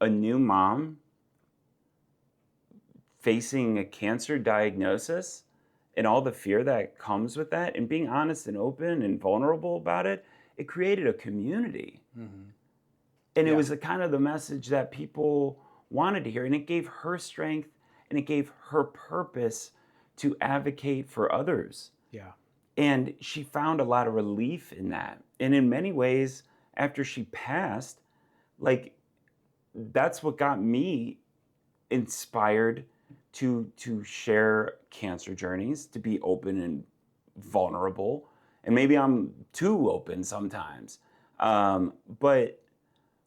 a new mom, facing a cancer diagnosis and all the fear that comes with that, and being honest and open and vulnerable about it, it created a community. Mm-hmm. And it was the kind of the message that people wanted to hear. And it gave her strength, and it gave her purpose to advocate for others. Yeah. And she found a lot of relief in that. And in many ways, after she passed, like, that's what got me inspired to share cancer journeys, to be open and vulnerable. And maybe I'm too open sometimes. But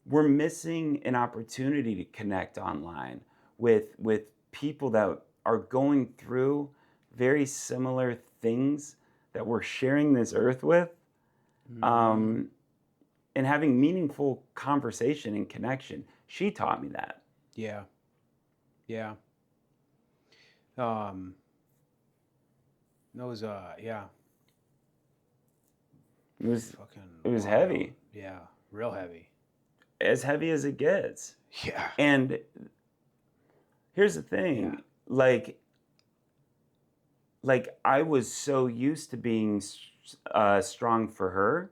we're missing an opportunity to connect online. with people that are going through very similar things that we're sharing this earth with, and having meaningful conversation and connection. She taught me that. Yeah. Yeah. Those yeah. It was Fucking wild. heavy. Yeah, real heavy. As heavy as it gets. Yeah. And here's the thing, like I was so used to being strong for her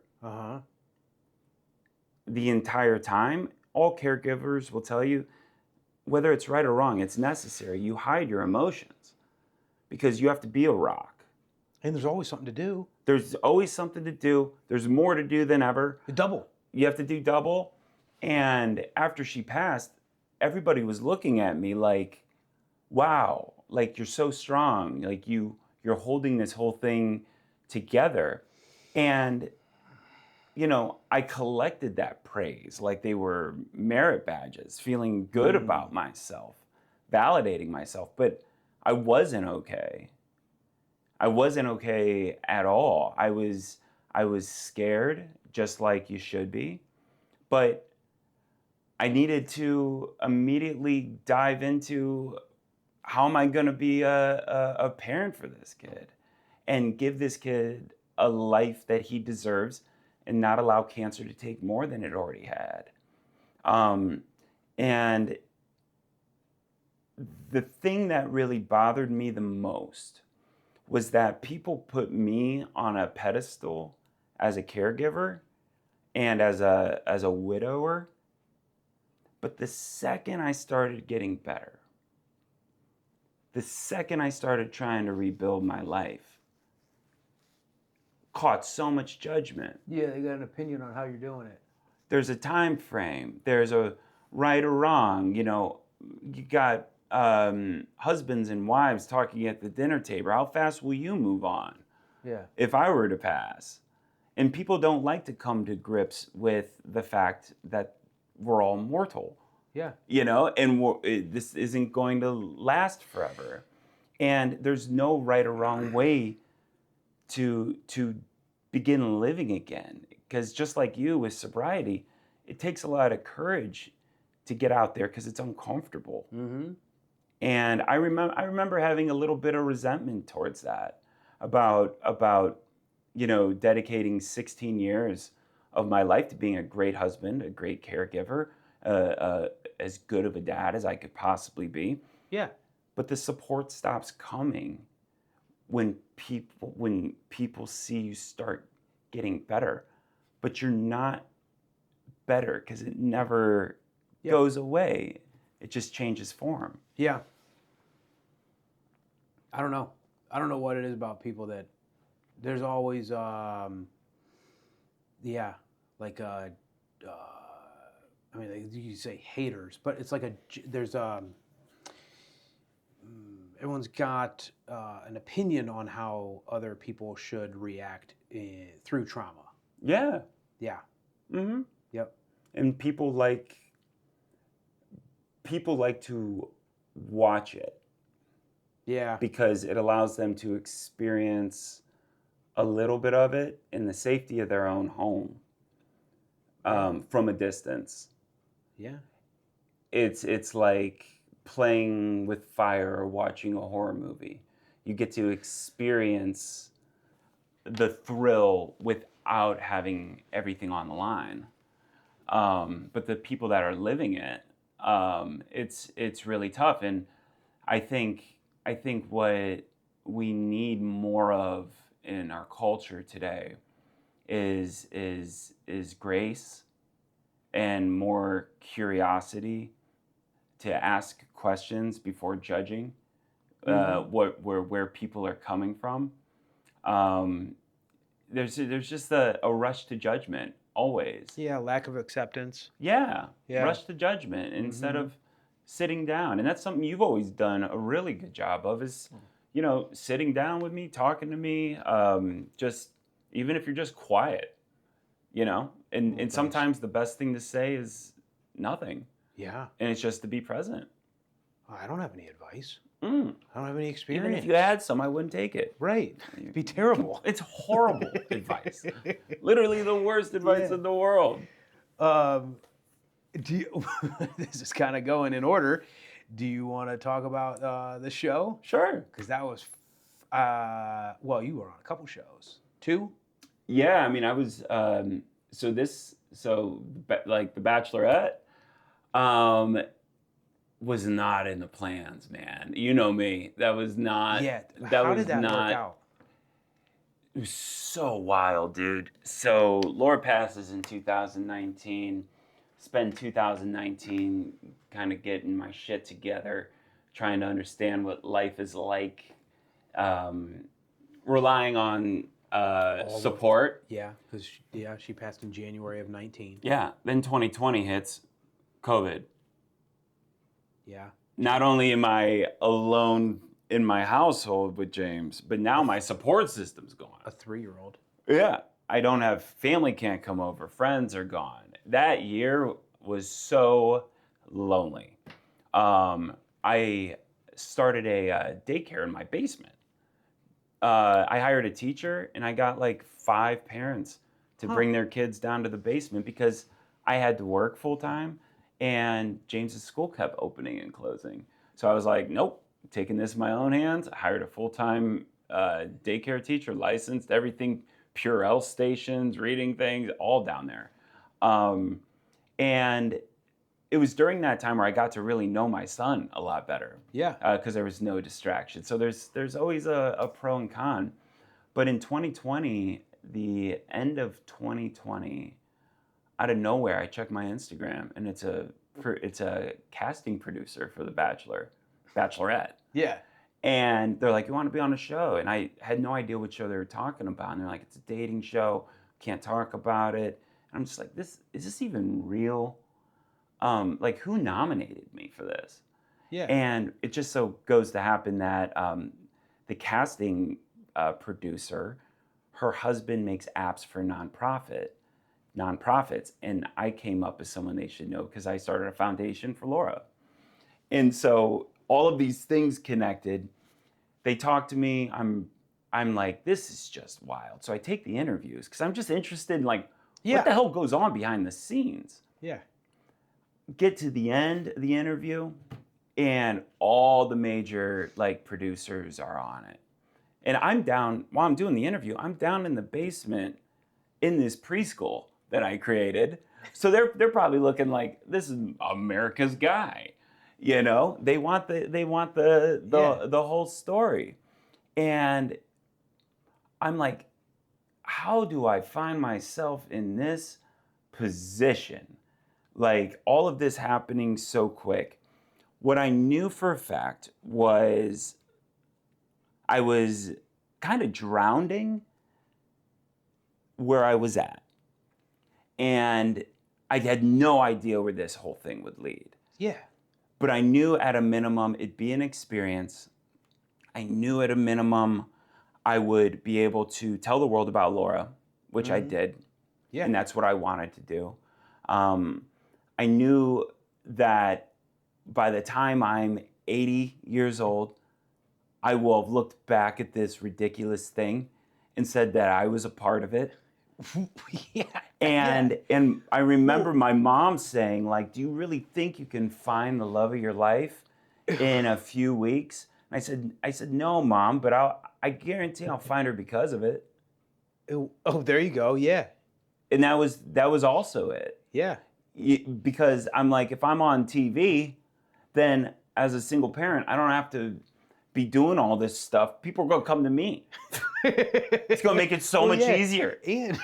the entire time. All caregivers will tell you, whether it's right or wrong, it's necessary. You hide your emotions because you have to be a rock. And there's always something to do. There's always something to do. There's more to do than ever. Double. You have to do double. And after she passed, everybody was looking at me like, wow, like you're so strong. Like you're holding this whole thing together. And, you know, I collected that praise like they were merit badges, feeling good about myself, validating myself. But I wasn't okay. I wasn't okay at all. I was scared, just like you should be. But I needed to immediately dive into, how am I going to be a parent for this kid and give this kid a life that he deserves and not allow cancer to take more than it already had. And the thing that really bothered me the most was that people put me on a pedestal as a caregiver and as a widower. But the second I started getting better, the second I started trying to rebuild my life, caught so much judgment. Yeah, they got an opinion on how you're doing it. There's a time frame. There's a right or wrong. You know, you got husbands and wives talking at the dinner table. How fast will you move on? Yeah. If I were to pass. And people don't like to come to grips with the fact that we're all mortal. Yeah. You know, and this isn't going to last forever. And there's no right or wrong way to begin living again. Because just like you with sobriety, it takes a lot of courage to get out there because it's uncomfortable. And I remember having a little bit of resentment towards that, about you know, dedicating 16 years of my life to being a great husband, a great caregiver, as good of a dad as I could possibly be. Yeah. But the support stops coming when people see you start getting better, but you're not better because it never goes away. It just changes form. Yeah. I don't know. I don't know what it is about people that there's always, I mean, like you say haters, but it's like there's everyone's got an opinion on how other people should react through trauma. Yeah. Yeah. Mm-hmm. Yep. And people like to watch it. Yeah. Because it allows them to experience a little bit of it in the safety of their own home, from a distance. Yeah. It's like playing with fire or watching a horror movie. You get to experience the thrill without having everything on the line. But the people that are living it, it's really tough. And I think what we need more of in our culture today is grace and more curiosity to ask questions before judging where people are coming from. There's just a rush to judgment always. Yeah, lack of acceptance. Yeah. Rush to judgment instead of sitting down. And that's something you've always done a really good job of, is, you know, sitting down with me, talking to me, just even if you're just quiet, you know, and sometimes the best thing to say is nothing. Yeah. And it's just to be present. I don't have any advice. Mm. I don't have any experience. Even if you had some, I wouldn't take it. Right. It'd be terrible. It's horrible advice. Literally the worst advice Yeah. in the world. Do you, this is kind of going in order. Do you want to talk about the show? Sure. Because that was, well, you were on a couple shows. 2? Yeah, I mean, I was like The Bachelorette was not in the plans, man. You know me. That was not. Yeah. That How was did that not, work out? It was so wild, dude. So Laura passes in 2019. Spend 2019 kind of getting my shit together, trying to understand what life is like, relying on support. Yeah, because she passed in January of 19. Yeah. Then 2020 hits, COVID. Yeah. Not only am I alone in my household with James, but now my support system's gone. A 3-year-old. Yeah. I don't have family, can't come over, friends are gone. That year was so lonely. I started a daycare in my basement. I hired a teacher and I got like 5 parents to bring their kids down to the basement because I had to work full time and James's school kept opening and closing. So I was like, nope, taking this in my own hands. I hired a full-time daycare teacher, licensed, everything, Purell stations, reading things, all down there. And it was during that time where I got to really know my son a lot better. Yeah. Because there was no distraction. So there's always a pro and con. But in 2020, the end of 2020, out of nowhere, I checked my Instagram, and it's a casting producer for The Bachelorette. Yeah. And they're like, you want to be on a show? And I had no idea what show they were talking about. And they're like, it's a dating show. Can't talk about it. And I'm just like, is this even real? Like, who nominated me for this? Yeah. And it just so goes to happen that the casting producer, her husband makes apps for nonprofits. And I came up as someone they should know because I started a foundation for Laura. And so all of these things connected. They talk to me. I'm like, this is just wild. So I take the interviews because I'm just interested in like, what the hell goes on behind the scenes? Yeah. Get to the end of the interview, and all the major like producers are on it. And I'm down while I'm doing the interview. I'm down in the basement in this preschool that I created. So they're probably looking like, this is America's guy. You know, they want the whole story. And I'm like, how do I find myself in this position? Like, all of this happening so quick. What I knew for a fact was I was kind of drowning where I was at. And I had no idea where this whole thing would lead. Yeah. But I knew at a minimum it'd be an experience. I knew at a minimum I would be able to tell the world about Laura, which I did. Yeah. And that's what I wanted to do. I knew that by the time I'm 80 years old, I will have looked back at this ridiculous thing and said that I was a part of it. Yeah. And I remember my mom saying, like, do you really think you can find the love of your life in a few weeks? And I said, no, Mom, but I guarantee I'll find her because of it. Oh, there you go. Yeah. And that was also it. Yeah. Because I'm like, if I'm on TV, then as a single parent, I don't have to be doing all this stuff. People are going to come to me. It's going to make it so much easier. And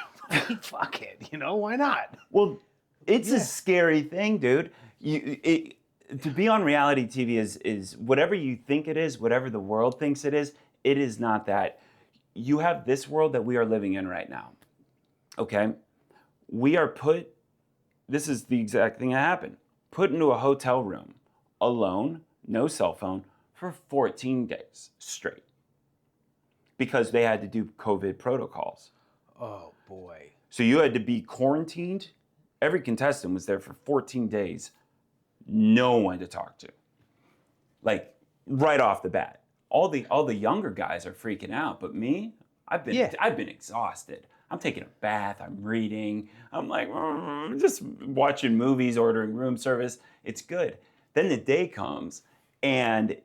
fuck it, why not? Well, it's a scary thing, dude. To be on reality TV is whatever you think it is, whatever the world thinks it is not that. You have this world that we are living in right now. Okay? We are this is the exact thing that happened. Put into a hotel room, alone, no cell phone, for 14 days straight. Because they had to do COVID protocols. Oh, boy. So you had to be quarantined. Every contestant was there for 14 days. No one to talk to. like right off the bat. All the younger guys are freaking out, but me, I've been exhausted. I'm taking a bath, I'm reading, I'm like just watching movies, ordering room service. It's good. Then the day comes and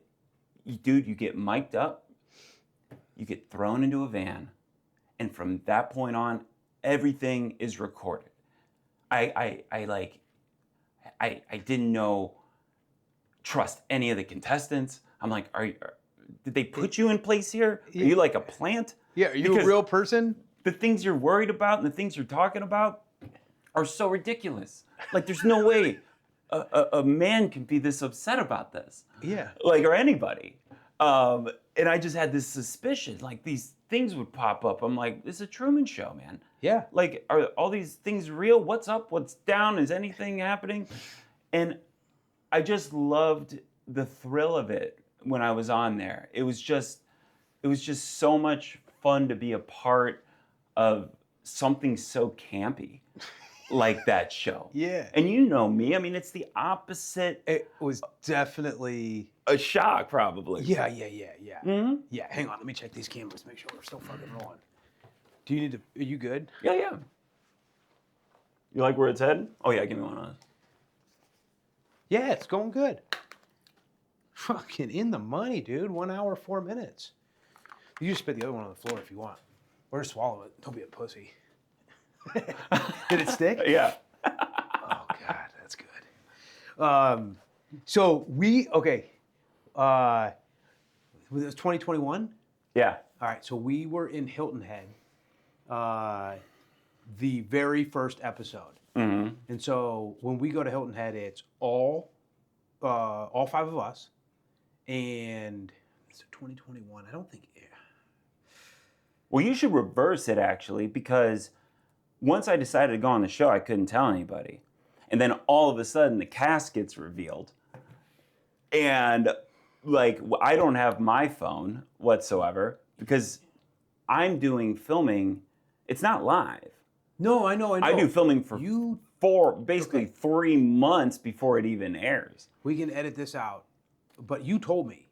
dude, you get mic'd up, you get thrown into a van, and from that point on, everything is recorded. I didn't trust any of the contestants. I'm like, did they put you in place here? Are you like a plant? Yeah, are you a real person? The things you're worried about and the things you're talking about are so ridiculous. Like, there's no way a man can be this upset about this. Yeah. Like, or anybody. And I just had this suspicion, like these things would pop up. I'm like, this is a Truman Show, man. Yeah. Like, are all these things real? What's up? What's down? Is anything happening? And I just loved the thrill of it when I was on there. It was just so much fun to be a part of something so campy like that show. Yeah. And you know me. I mean, it's the opposite. It was definitely A shock, probably. Yeah. Mm-hmm. Yeah, hang on. Let me check these cameras. Make sure we're still fucking rolling. Do you need to? Are you good? Yeah. You like where it's heading? Oh yeah, give me one of those. Yeah, it's going good. Fucking in the money, dude. 1 hour, 4 minutes. You just spit the other one on the floor if you want. Or just swallow it. Don't be a pussy. Did it stick? Yeah. Oh God, that's good. So okay. Was it 2021? Yeah. All right, so we were in Hilton Head, the very first episode. Mm-hmm. And so when we go to Hilton Head, it's all 5 of us, and it's 2021. I don't think. Yeah. Well, you should reverse it actually, because once I decided to go on the show, I couldn't tell anybody, and then all of a sudden the cast gets revealed, and like I don't have my phone whatsoever because I'm doing filming. It's not live. No, I know. I do filming for You. 3 months before it even airs. We can edit this out, but you told me,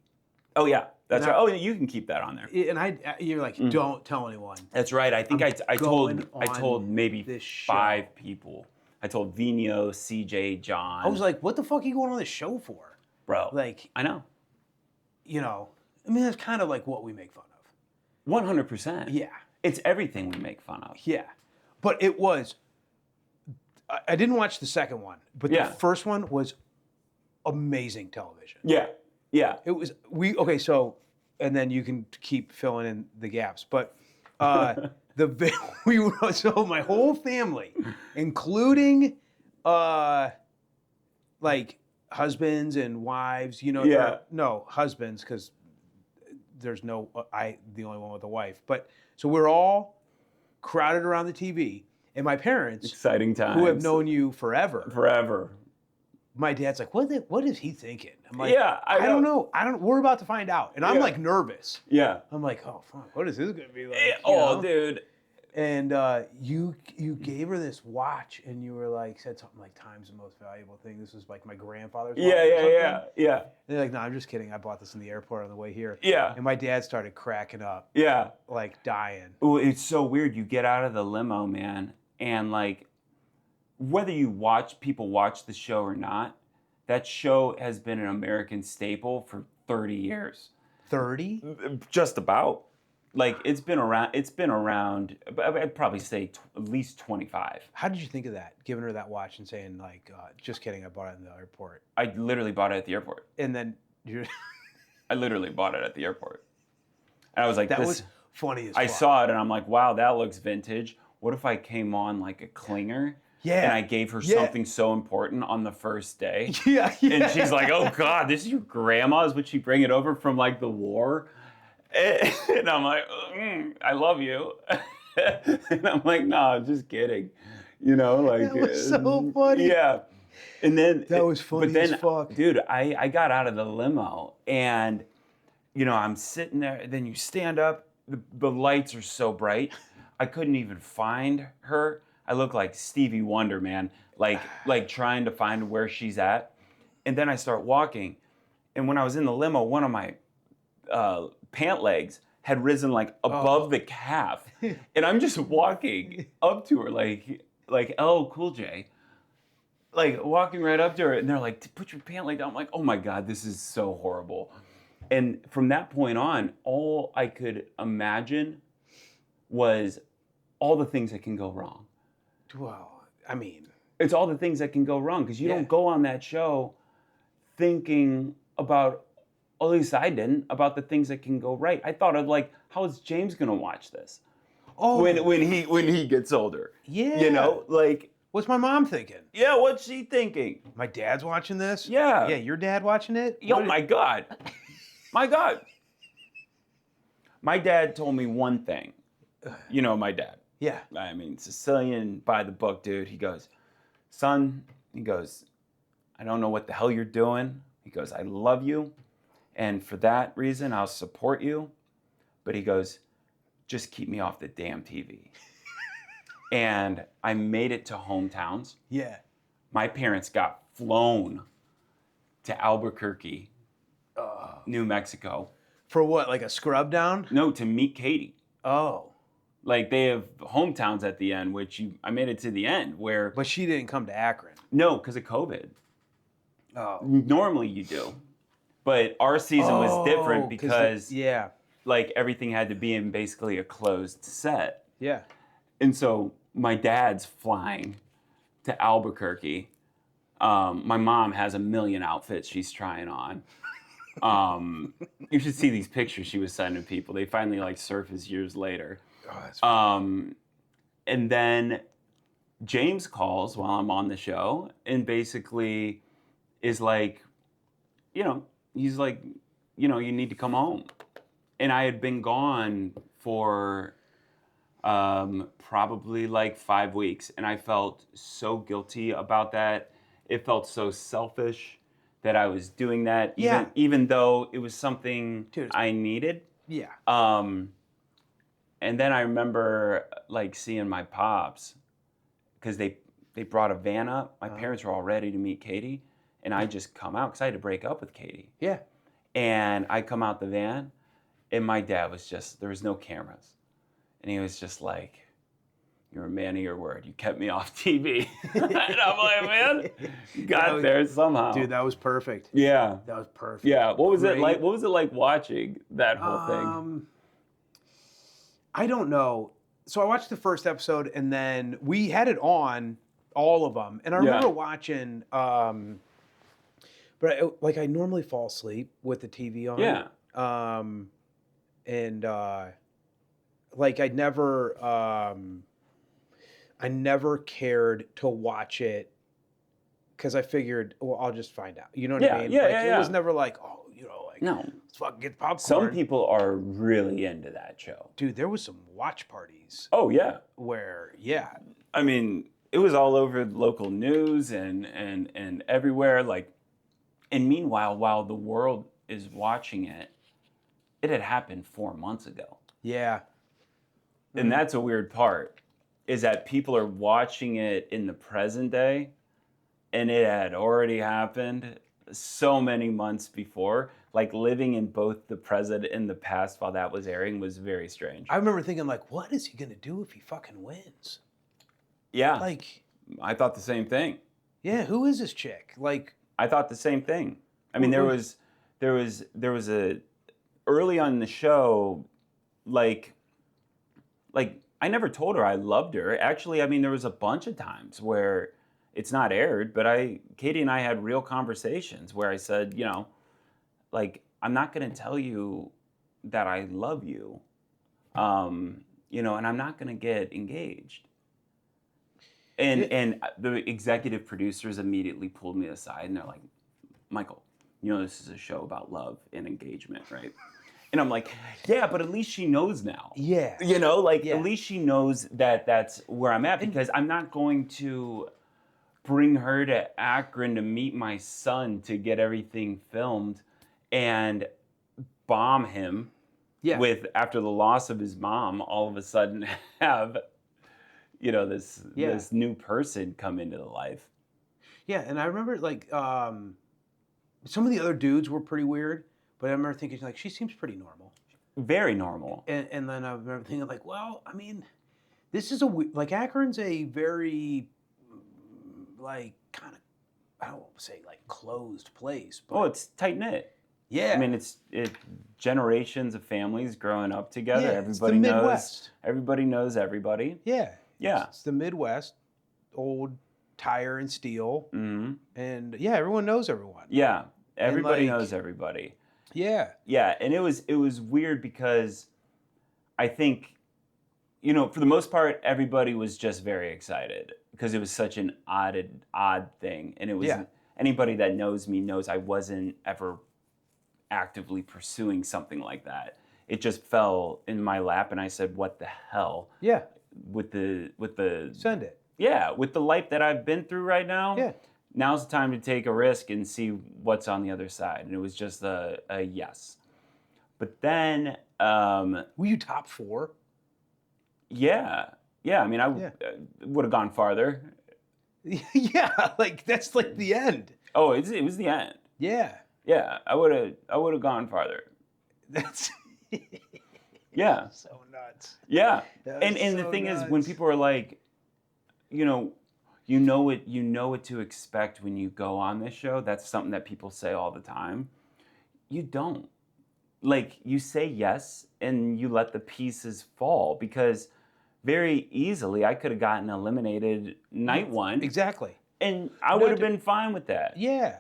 Oh yeah, that's And right. Oh, you can keep that on there. and you're like, don't tell anyone. That's right. I think I going told on maybe this show. 5 people. I told Vino, CJ, John. I was like, what the fuck are you going on this show for? bro. Like, I know. I mean, that's kind of like what we make fun of. 100%. Yeah. It's everything we make fun of. Yeah. But it was, I didn't watch the second one, but Yeah. the first one was amazing television. Yeah. Yeah. It was, so, and then you can keep filling in the gaps. But so my whole family, including like husbands and wives, Yeah. no, husbands, because there's the only one with a wife. But so we're all crowded around the TV, and my parents, Exciting times. who have known you forever, my dad's like, what is he thinking? I'm like, Yeah, I don't know. We're about to find out. And I'm Yeah. like nervous. Yeah. I'm like, oh fuck, what is this gonna be like? Dude. And you gave her this watch, and you were like, said something like, "Time's the most valuable thing." This was like my grandfather's watch. Yeah, or something. yeah. And they're like, "No, I'm just kidding. I bought this in the airport on the way here." Yeah. And my dad started cracking up, Yeah. like dying. Well, it's so weird. You get out of the limo, man, and like, whether people watch the show or not, that show has been an American staple for 30 years. 30? Just about. Like, it's been around, I'd probably say at least 25. How did you think of that? Giving her that watch and saying like, "Just kidding, I bought it in the airport." I literally bought it at the airport. And then you're I literally bought it at the airport. And I was like, that was funny as fuck. I saw it and I'm like, wow, that looks vintage. What if I came on like a clinger? Yeah. And I gave her something so important on the first day. Yeah. And she's like, oh God, this is your grandma's? Would she bring it over from like the war? And I'm like, I love you. And I'm like, no, I'm just kidding. Like That was so funny. Yeah. And then That was funny but then, as fuck. Dude, I got out of the limo and I'm sitting there, then you stand up, the lights are so bright. I couldn't even find her. I look like Stevie Wonder, man, like trying to find where she's at. And then I start walking And when I was in the limo, one of my pant legs had risen like above the calf. And I'm just walking up to her like LL Cool J. Like walking right up to her, and they're like, "Put your pant leg down." I'm like, "Oh my God, this is so horrible." And from that point on, all I could imagine was all the things that can go wrong. Well, I mean, It's all the things that can go wrong because you Yeah. don't go on that show thinking about, at least I didn't, about the things that can go right. I thought of like, how is James gonna watch this oh, when he gets older? yeah. You know, like, What's my mom thinking? yeah, what's she thinking? My dad's watching this? Yeah. Yeah, your dad watching it? Oh my God. My God. My dad told me one thing. You know, my dad. Yeah. I mean, Sicilian by the book, dude. He goes, "Son," he goes, "I don't know what the hell you're doing." He goes, "I love you. And for that reason, I'll support you." But he goes, "Just keep me off the damn TV." And I made it to hometowns. Yeah. My parents got flown to Albuquerque, New Mexico. For what, like a scrub down? No, to meet Katie. Oh. Like they have hometowns at the end, I made it to the end where But she didn't come to Akron. no, because of COVID. Oh. Normally you do, but our season was different because yeah. like everything had to be in basically a closed set, Yeah. and so my dad's flying to Albuquerque. My mom has a million outfits she's trying on. You should see these pictures she was sending people. They finally like surface years later. Oh, that's funny. And then James calls while I'm on the show and basically is like, he's like, you need to come home. And I had been gone for probably like 5 weeks. And I felt so guilty about that. It felt so selfish that I was doing that, even though it was something I needed. Yeah. And then I remember like seeing my pops because they brought a van up. My parents were all ready to meet Katie, and I just come out because I had to break up with Katie. Yeah. And I come out the van, and my dad was there was no cameras. And he was just like, "You're a man of your word. You kept me off TV." And I'm like, man, you got there somehow. Dude, that was perfect. Yeah. That was perfect. Yeah. What was it like? What was it like watching that whole thing? I don't know. So I watched the first episode, and then we had it on, all of them. And I remember watching, but I normally fall asleep with the TV on. Yeah. I never cared to watch it because I figured, well, I'll just find out. You know what I mean? It was never like, oh, no. Let's fucking get the popcorn. Some people are really into that show. Dude, there was some watch parties. Oh, yeah. Where, I mean, it was all over local news and everywhere. Like, and meanwhile, while the world is watching it, it had happened 4 months ago. Yeah. And that's a weird part, is that people are watching it in the present day, and it had already happened so many months before. Like living in both the present and the past while that was airing was very strange. I remember thinking, like, what is he going to do if he fucking wins? Yeah. Like, I thought the same thing. Yeah, who is this chick? Like, I thought the same thing. I mean, there was a early on in the show, like I never told her I loved her. Actually, I mean, there was a bunch of times where it's not aired, but Katie and I had real conversations where I said, like, I'm not going to tell you that I love you, and I'm not going to get engaged. And the executive producers immediately pulled me aside and they're like, "Michael, this is a show about love and engagement, right?" And I'm like, "Yeah, but at least she knows now." Yeah. At least she knows that that's where I'm at, because I'm not going to bring her to Akron to meet my son to get everything filmed and bomb him with, after the loss of his mom, all of a sudden have, this new person come into the life. Yeah, and I remember some of the other dudes were pretty weird, but I remember thinking like she seems pretty normal. Very normal. And then I remember thinking like, well, I mean, this is like Akron's a very like kind of, I don't want to say like closed place, but Oh, it's tight knit. yeah. I mean, it's generations of families growing up together. Yeah, it's the Midwest. Everybody knows everybody. Yeah. Yeah. It's the Midwest, old tire and steel. Mm-hmm. And yeah, everyone knows everyone. Yeah. Everybody like- knows everybody. Yeah. Yeah, and it was weird because I think, you know, for the most part, everybody was just very excited because it was such an odd thing, and it was Yeah. anybody that knows me knows I wasn't ever actively pursuing something like that. It just fell in my lap, and I said, "What the hell?" Yeah. With the Send it. yeah, with the life that I've been through right now. Yeah. Now's the time to take a risk and see what's on the other side. And it was just a yes. But then, Were you top 4? yeah. I mean, I Yeah. would have gone farther. Yeah, like that's like the end. Oh, it was the end. Yeah. Yeah, I would have gone farther. That's Yeah, so nuts. yeah. That And is the so thing is, when nuts. people are like, you know what to expect when you go on this show. That's something that people say all the time. You don't. Like, you say yes and you let the pieces fall, because very easily I could have gotten eliminated night one, Exactly. and I would have been fine with that. Yeah.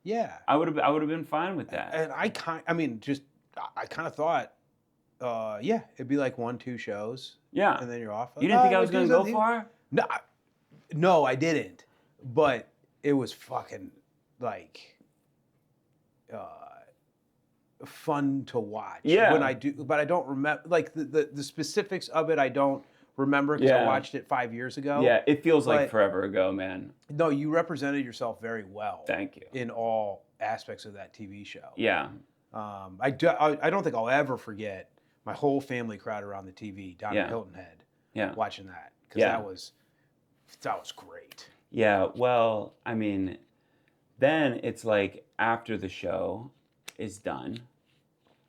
Yeah. I would have been fine with that. And I kind of thought, yeah, it'd be like 1-2 shows, Yeah. and then you're off. You didn't think I was like, going to go far? No, I didn't. But it was fucking like fun to watch. Yeah. When I do, but I don't remember like the specifics of it. I don't remember because I Yeah. watched it 5 years ago. Yeah, it feels like But- forever ago, man. No, you represented yourself very well. Thank you. In all aspects of that TV show. Yeah. I don't think I'll ever forget my whole family crowd around the TV down Yeah. at Hilton Head Yeah. watching that, because Yeah. that was great. Yeah, well, I mean, then it's like after the show is done,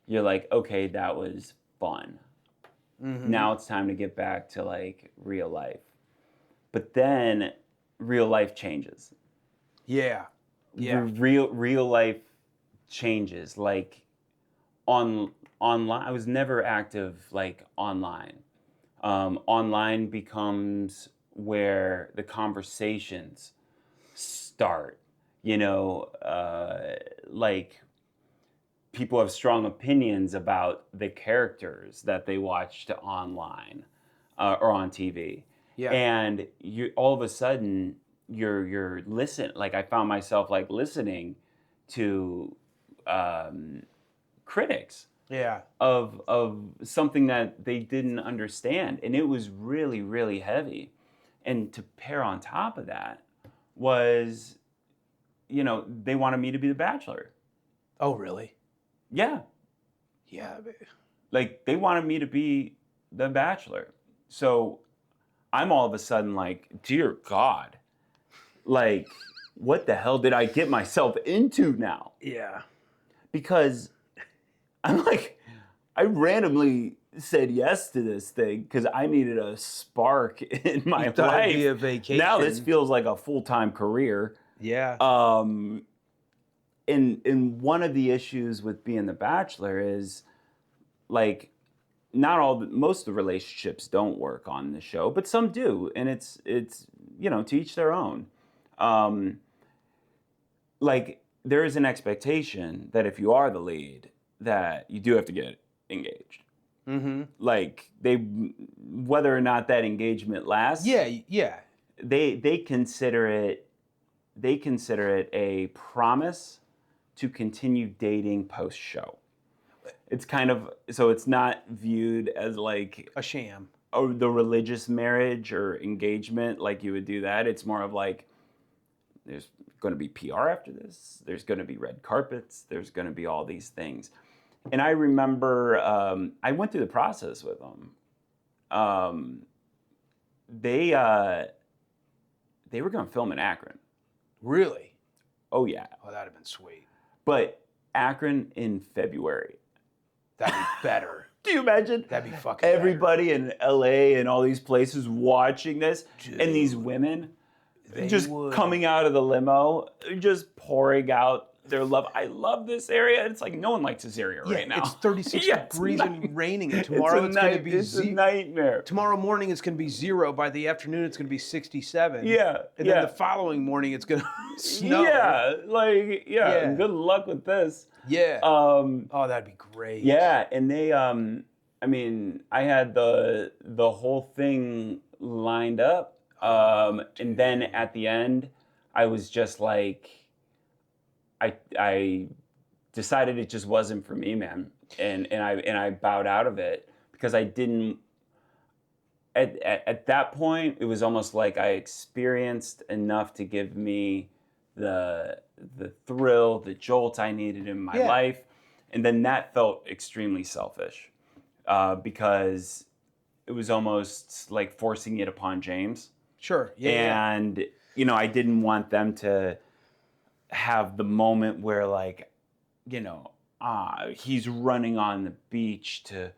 you're like, okay, that was fun. Mm-hmm. Now it's time to get back to like real life. But then real life changes. Yeah. Yeah. Real life changes. Like online, I was never active like online. Online becomes where the conversations start. You know, like people have strong opinions about the characters that they watched online or on TV. Yeah. And you all of a sudden you're listening. Like I found myself like listening to critics Yeah. of something that they didn't understand, and it was really, really heavy. And to pair on top of that was, you know, they wanted me to be the Bachelor. Oh, really? Yeah, Yeah. like they wanted me to be the Bachelor. So I'm all of a sudden like, dear God, like what the hell did I get myself into now? Yeah. Because I'm like, I randomly said yes to this thing because I needed a spark in my You thought it'd life. be a vacation. Now this feels like a full-time career. Yeah. And one of the issues with being the Bachelor is like most of the relationships don't work on the show, but some do, and it's you know, to each their own. Like there is an expectation that if you are the lead, that you do have to get engaged. Mm-hmm. Like whether or not that engagement lasts. Yeah. Yeah. They consider it a promise to continue dating post show. It's kind of, so it's not viewed as like A sham. the religious marriage or engagement, like you would do that. It's more of like, there's going to be PR after this. There's going to be red carpets. There's going to be all these things. And I remember I went through the process with them. They were going to film in Akron. Really? Oh yeah. Oh, that'd have been sweet. But Akron in February. That'd be better. Do you imagine? That'd be fucking everybody in LA and all these places watching this, and these women just coming out of the limo, just pouring out their love. I love this area. It's like no one likes this area right now. It's 36 degrees and raining, and tomorrow it's going to be it's a nightmare. Tomorrow morning it's going to be 0. By the afternoon it's going to be 67. Yeah, and then the following morning it's going to snow. Yeah. Good luck with this. Yeah. Oh, that'd be great. Yeah, and they, I mean, I had the whole thing lined up, and then at the end, I was just like, I decided it just wasn't for me, man, and I bowed out of it because I didn't. At that point, it was almost like I experienced enough to give me the thrill, the jolt I needed in my life, and then that felt extremely selfish because it was almost like forcing it upon James. Sure. And you know, I didn't want them to have the moment where, like, you know, he's running on the beach to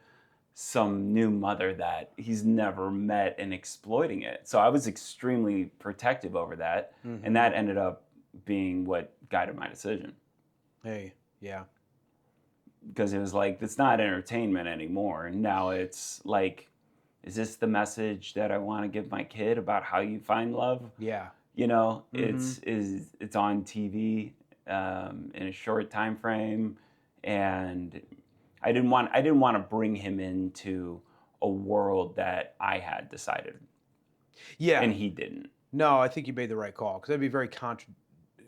some new mother that he's never met and exploiting it. So I was extremely protective over that, and that ended up being what guided my decision. Hey, yeah. Because it was like, it's not entertainment anymore. Now it's like, is this the message that I want to give my kid about how you find love? Yeah. You know, it's on TV in a short time frame, and I didn't want to bring him into a world that I had decided. Yeah. And he didn't. No, I think you made the right call, because that'd be very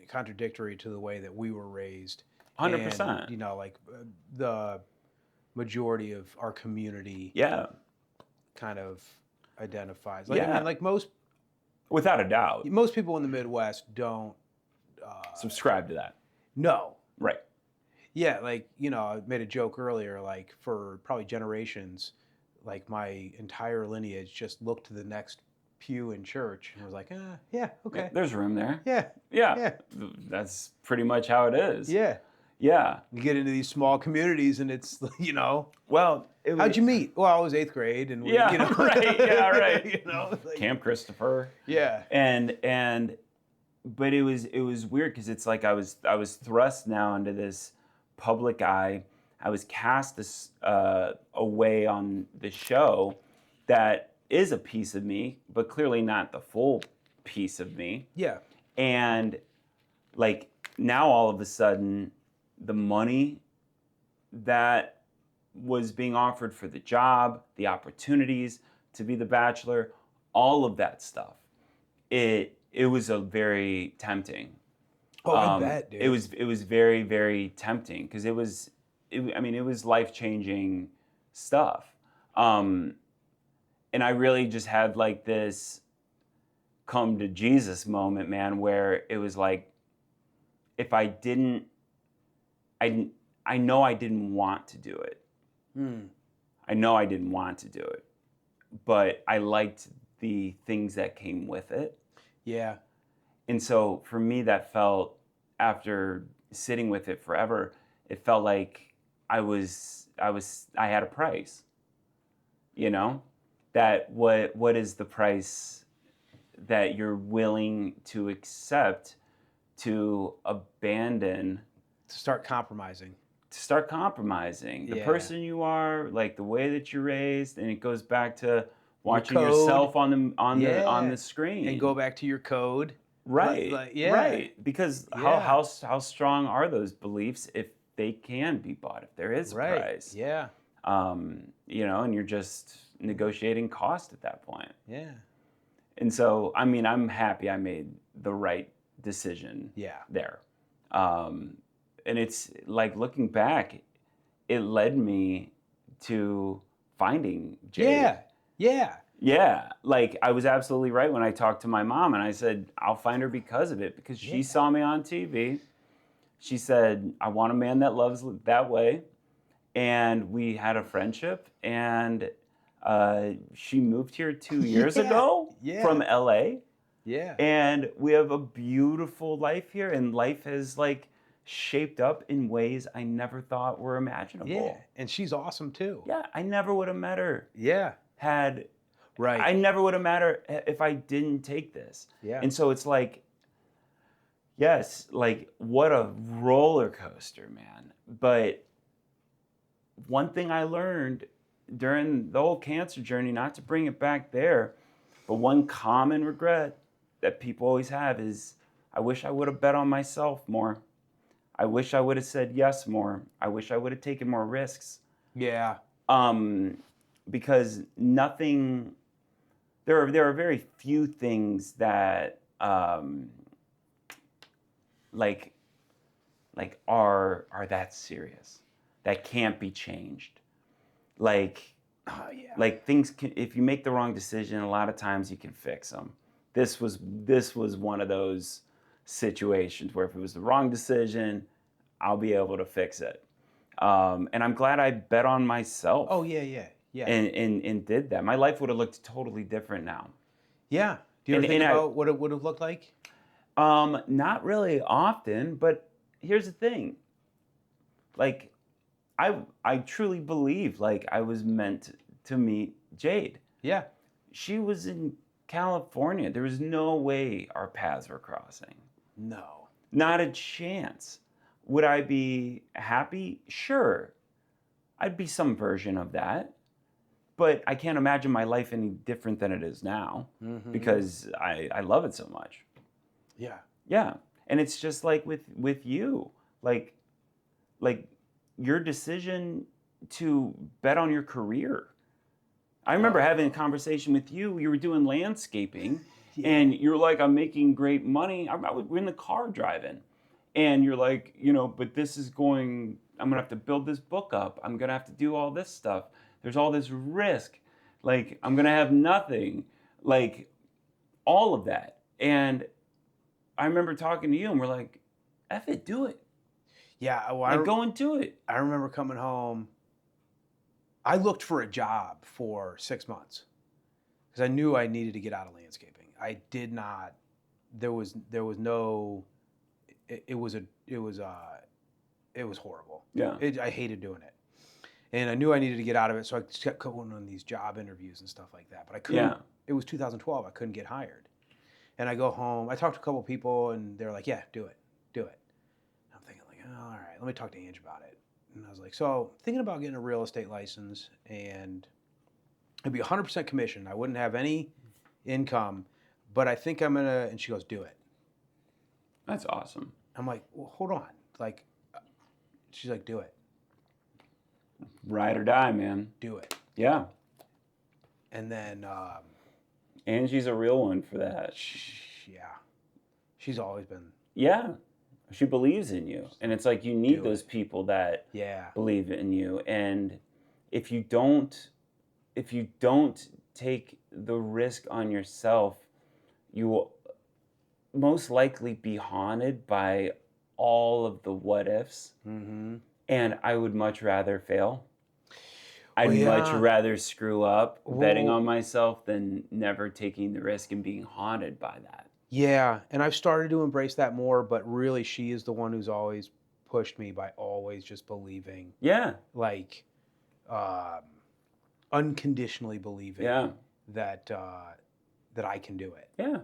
contradictory to the way that we were raised. 100%. You know, like the majority of our community. Yeah. Kind of identifies. Like, yeah. I mean, like without a doubt, most people in the Midwest don't subscribe to that. No. Right. Yeah, like, you know, I made a joke earlier, like for probably generations, like my entire lineage just looked to the next pew in church and was like, yeah, okay. Yeah, there's room there. Yeah. That's pretty much how it is. Yeah. Yeah. You get into these small communities and it's, you know. Well, how'd you meet? Well, I was 8th grade and we, yeah, you know. right. Yeah, right. You know, like, Camp Christopher. Yeah. But it was weird because it's like I was thrust now into this public eye. I was cast away on the show that is a piece of me, but clearly not the full piece of me. Yeah. And like now all of a sudden, the money that was being offered for the job, the opportunities to be the Bachelor, all of that stuff, it was a very tempting. Oh, I bet, dude. It was very, very tempting because it was life-changing stuff. And I really just had like this come to Jesus moment, man, where it was like, if I know I didn't want to do it. I know I didn't want to do it, but I liked the things that came with it. Yeah. And so for me, that felt, after sitting with it forever, it felt like I had a price. You know, that what is the price that you're willing to accept to abandon? To start compromising. The person you are, like the way that you're raised, and it goes back to watching yourself on the screen, and go back to your code. Right. Right. Because how strong are those beliefs if they can be bought, if there is a price? Yeah. You know, and you're just negotiating cost at that point. Yeah. And so, I mean, I'm happy I made the right decision. There. And it's like, looking back, it led me to finding Jade. Yeah, like I was absolutely right when I talked to my mom and I said, I'll find her because of it, because she saw me on TV. She said, I want a man that loves that way. And we had a friendship, and she moved here 2 years ago from LA. Yeah. And we have a beautiful life here, and life has like shaped up in ways I never thought were imaginable. Yeah, and she's awesome too. Yeah, I never would have met her Yeah, I right. never would have met her if I didn't take this. Yeah. And so it's like, yes, like what a roller coaster, man. But one thing I learned during the whole cancer journey, not to bring it back there, but one common regret that people always have is, I wish I would have bet on myself more. I wish I would have said yes more. I wish I would have taken more risks. Yeah. Because nothing, there are very few things that like are that serious, that can't be changed. Like things can, if you make the wrong decision, a lot of times you can fix them. This was one of those situations where if it was the wrong decision, I'll be able to fix it. And I'm glad I bet on myself. Oh yeah. And did that. My life would have looked totally different now. Yeah. Do you ever think about what it would have looked like? Not really often, but here's the thing. Like, I truly believe like I was meant to meet Jade. Yeah. She was in California. There was no way our paths were crossing. No. Not a chance. Would I be happy? Sure. I'd be some version of that. But I can't imagine my life any different than it is now because I love it so much. Yeah. Yeah. And it's just like with you. Like your decision to bet on your career. I remember having a conversation with you. You were doing landscaping, and you're like, I'm making great money. We're in the car driving. And you're like, but this is I'm going to have to build this book up. I'm going to have to do all this stuff. There's all this risk. Like, I'm going to have nothing. Like, all of that. And I remember talking to you, and we're like, F it, do it. Yeah. Well, go and do it. I remember coming home. I looked for a job for 6 months because I knew I needed to get out of landscaping. I did not. There was no. It was horrible. Yeah. I hated doing it, and I knew I needed to get out of it. So I just kept going on these job interviews and stuff like that. But I couldn't. Yeah. It was 2012. I couldn't get hired, and I go home. I talked to a couple people, and they're like, "Yeah, do it." I'm thinking like, oh, all right, let me talk to Ange about it. And I was like, so thinking about getting a real estate license, and it'd be 100% commission. I wouldn't have any income, but I think I'm gonna. And she goes, do it. That's awesome. I'm like, well, hold on. Like, she's like, do it. Ride or die, man. Do it. Yeah. And then, Angie's a real one for that. yeah, she's always been. Yeah. She believes in you. And it's like you need those people that believe in you. And if you don't take the risk on yourself, you will most likely be haunted by all of the what ifs. Mm-hmm. And I would much rather fail. I'd much rather screw up betting on myself than never taking the risk and being haunted by that. Yeah, and I've started to embrace that more, but really she is the one who's always pushed me by always just believing. Yeah. Like, unconditionally believing that I can do it. Yeah.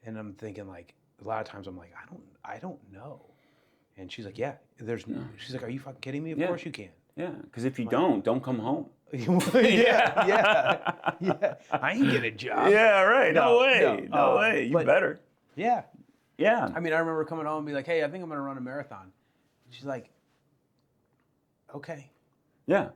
And I'm thinking like, a lot of times I'm like, I don't know. And she's like, yeah, she's like, are you fucking kidding me? Of course you can. Yeah, because if you don't come home. yeah. I ain't get a job. Yeah, right. No way. No way. You better. Yeah. Yeah. I mean, I remember coming home and be like, hey, I think I'm going to run a marathon. She's like, okay. Yeah.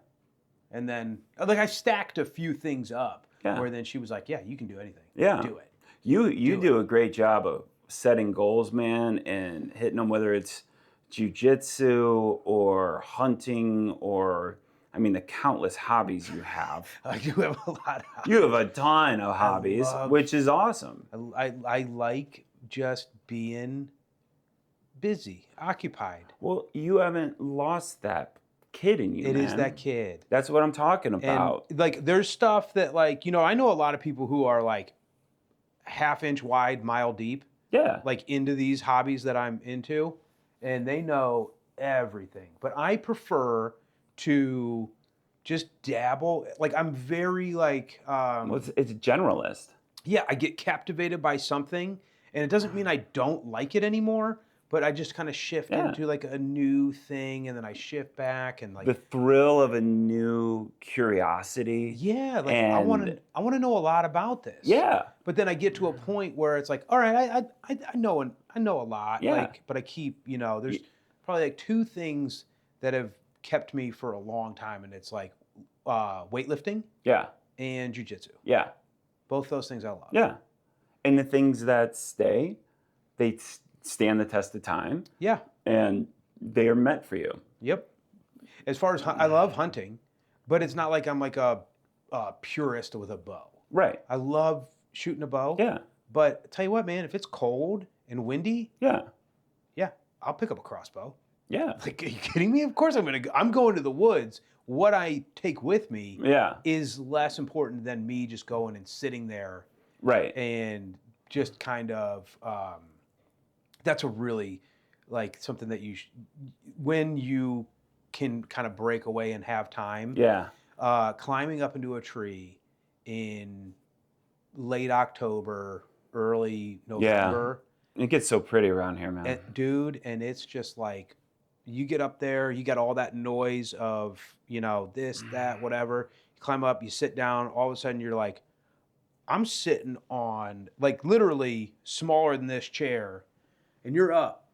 And then, like, I stacked a few things up where then she was like, yeah, you can do anything. Yeah. Do it. You do a great job of setting goals, man, and hitting them, whether it's jiu-jitsu or hunting or, I mean, the countless hobbies you have. I do have a lot of hobbies. You have a ton of hobbies, which is awesome. I like just being busy, occupied. Well, you haven't lost that kid in you, It man. is that kid. That's what I'm talking about. And, like, there's stuff that, like, I know a lot of people who are, like, half-inch wide, mile deep. Yeah. Like, into these hobbies that I'm into. and they know everything. But I prefer to just dabble. Like I'm very like, Well, it's a generalist. yeah, I get captivated by something, and it doesn't mean I don't like it anymore. But I just kind of shift Yeah. into like a new thing, and then I shift back, and like The thrill of a new curiosity. yeah, like And I want to know a lot about this. yeah, But then I get to a point where it's like, all right, I know a lot. Yeah. Like, but I keep, there's probably like two things that have kept me for a long time, and it's like weightlifting yeah, and jujitsu. yeah, Both those things I love. yeah. And the things that stay, they stand the test of time, Yeah. and they are meant for you. Yep. As far as I love hunting, but it's not like I'm like a purist with a bow. Right. I love shooting a bow. Yeah. But tell you what, man, if it's cold and windy, Yeah. yeah, I'll pick up a crossbow. Yeah. Like, are you kidding me? Of course I'm going to the woods. What I take with me Yeah. is less important than me just going and sitting there Right. and just kind of, that's a really, like, something that when you can kind of break away and have time, Yeah. climbing up into a tree in late October, early November. It gets so pretty around here, man. Dude, and it's just like you get up there, you got all that noise of, this, that, whatever. You climb up, you sit down, all of a sudden you're like, I'm sitting on like literally smaller than this chair, and you're up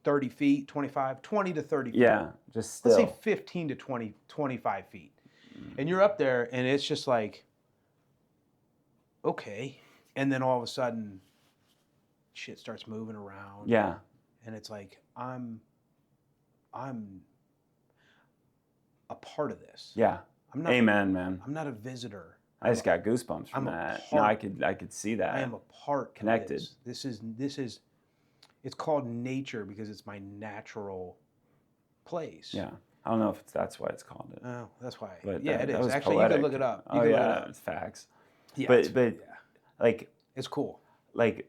30 feet, 25, 20 to 30 feet. Yeah, just still. Let's say 15 to 20, 25 feet. And you're up there, and it's just like, okay. And then all of a sudden, shit starts moving around. Yeah. And it's like, I'm a part of this. Yeah. I'm not, Amen, man. I'm not a visitor. I just got goosebumps from I'm a that. part. No, I could see that. I am a part Connected. of this. This is it's called nature because it's my natural place. Yeah. I don't know if that's why it's called it. Oh, that's why. But yeah, that it is. was Actually, poetic. you can look it up. You Oh can look it yeah, up. it's facts. Yeah, but yeah. like It's cool. like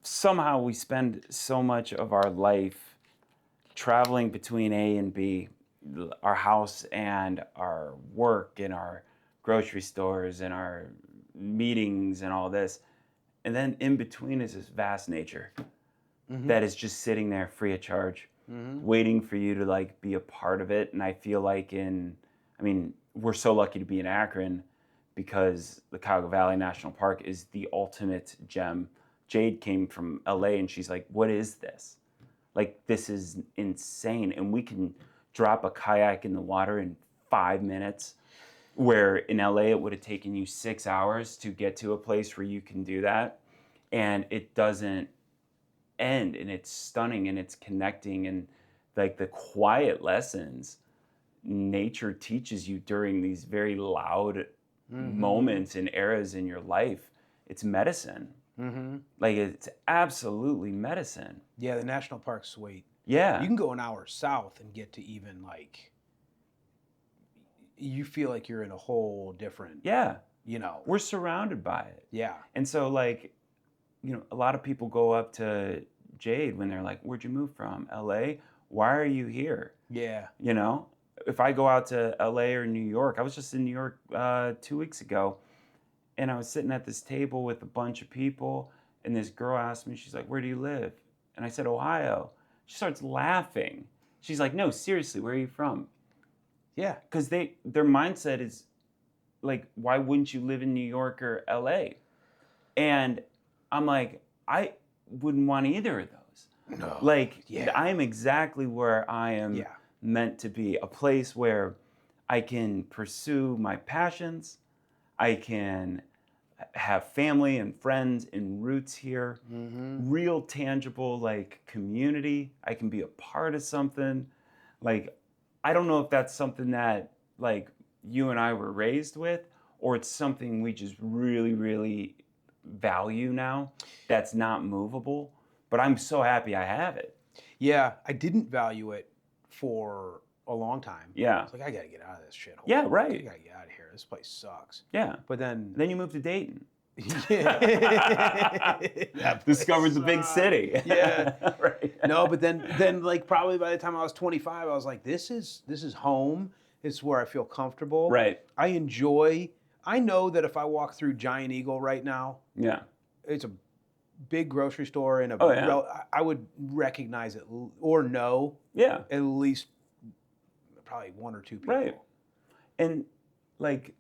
somehow we spend so much of our life traveling between A and B, our house and our work and our grocery stores and our meetings and all this. And then in between is this vast nature that is just sitting there free of charge, waiting for you to like be a part of it. And I feel like we're so lucky to be in Akron because the Cuyahoga Valley National Park is the ultimate gem. Jade came from LA and she's like, what is this? Like, this is insane. And we can drop a kayak in the water in 5 minutes, where in LA it would have taken you 6 hours to get to a place where you can do that. And it doesn't end, and it's stunning, and it's connecting, and like the quiet lessons nature teaches you during these very loud moments and eras in your life. It's medicine. Like, it's absolutely medicine. Yeah, the national park's sweet. Yeah. You can go an hour south and get to even like, you feel like you're in a whole different, Yeah. you know. We're surrounded by it. Yeah. And so, like, a lot of people go up to Jade when they're like, where'd you move from? LA? Why are you here? Yeah. If I go out to LA or New York, I was just in New York 2 weeks ago, and I was sitting at this table with a bunch of people, and this girl asked me, she's like, where do you live? And I said, Ohio. She starts laughing. She's like, no, seriously, where are you from? Yeah. Because their mindset is like, why wouldn't you live in New York or LA? And I'm like, I wouldn't want either of those. No. Like, Yeah. I am exactly where I am meant to be. A place where I can pursue my passions. I can have family and friends and roots here. Real tangible, like, community. I can be a part of something. Like, I don't know if that's something that, like, you and I were raised with, or it's something we just really, really value now that's not movable. But I'm so happy I have it. Yeah, I didn't value it for a long time. Yeah. It's like, I gotta get out of this shithole. Yeah, right. I gotta get out of here. This place sucks. Yeah. But then Then you moved to Dayton. That Discovered place the big sucked. city. Yeah. Right. No, but then like probably by the time I was 25, I was like, this is home. It's where I feel comfortable. Right. I know that if I walk through Giant Eagle right now, Yeah. it's a big grocery store and Oh, yeah. I would recognize it or know Yeah. at least probably one or two people. Right. And like,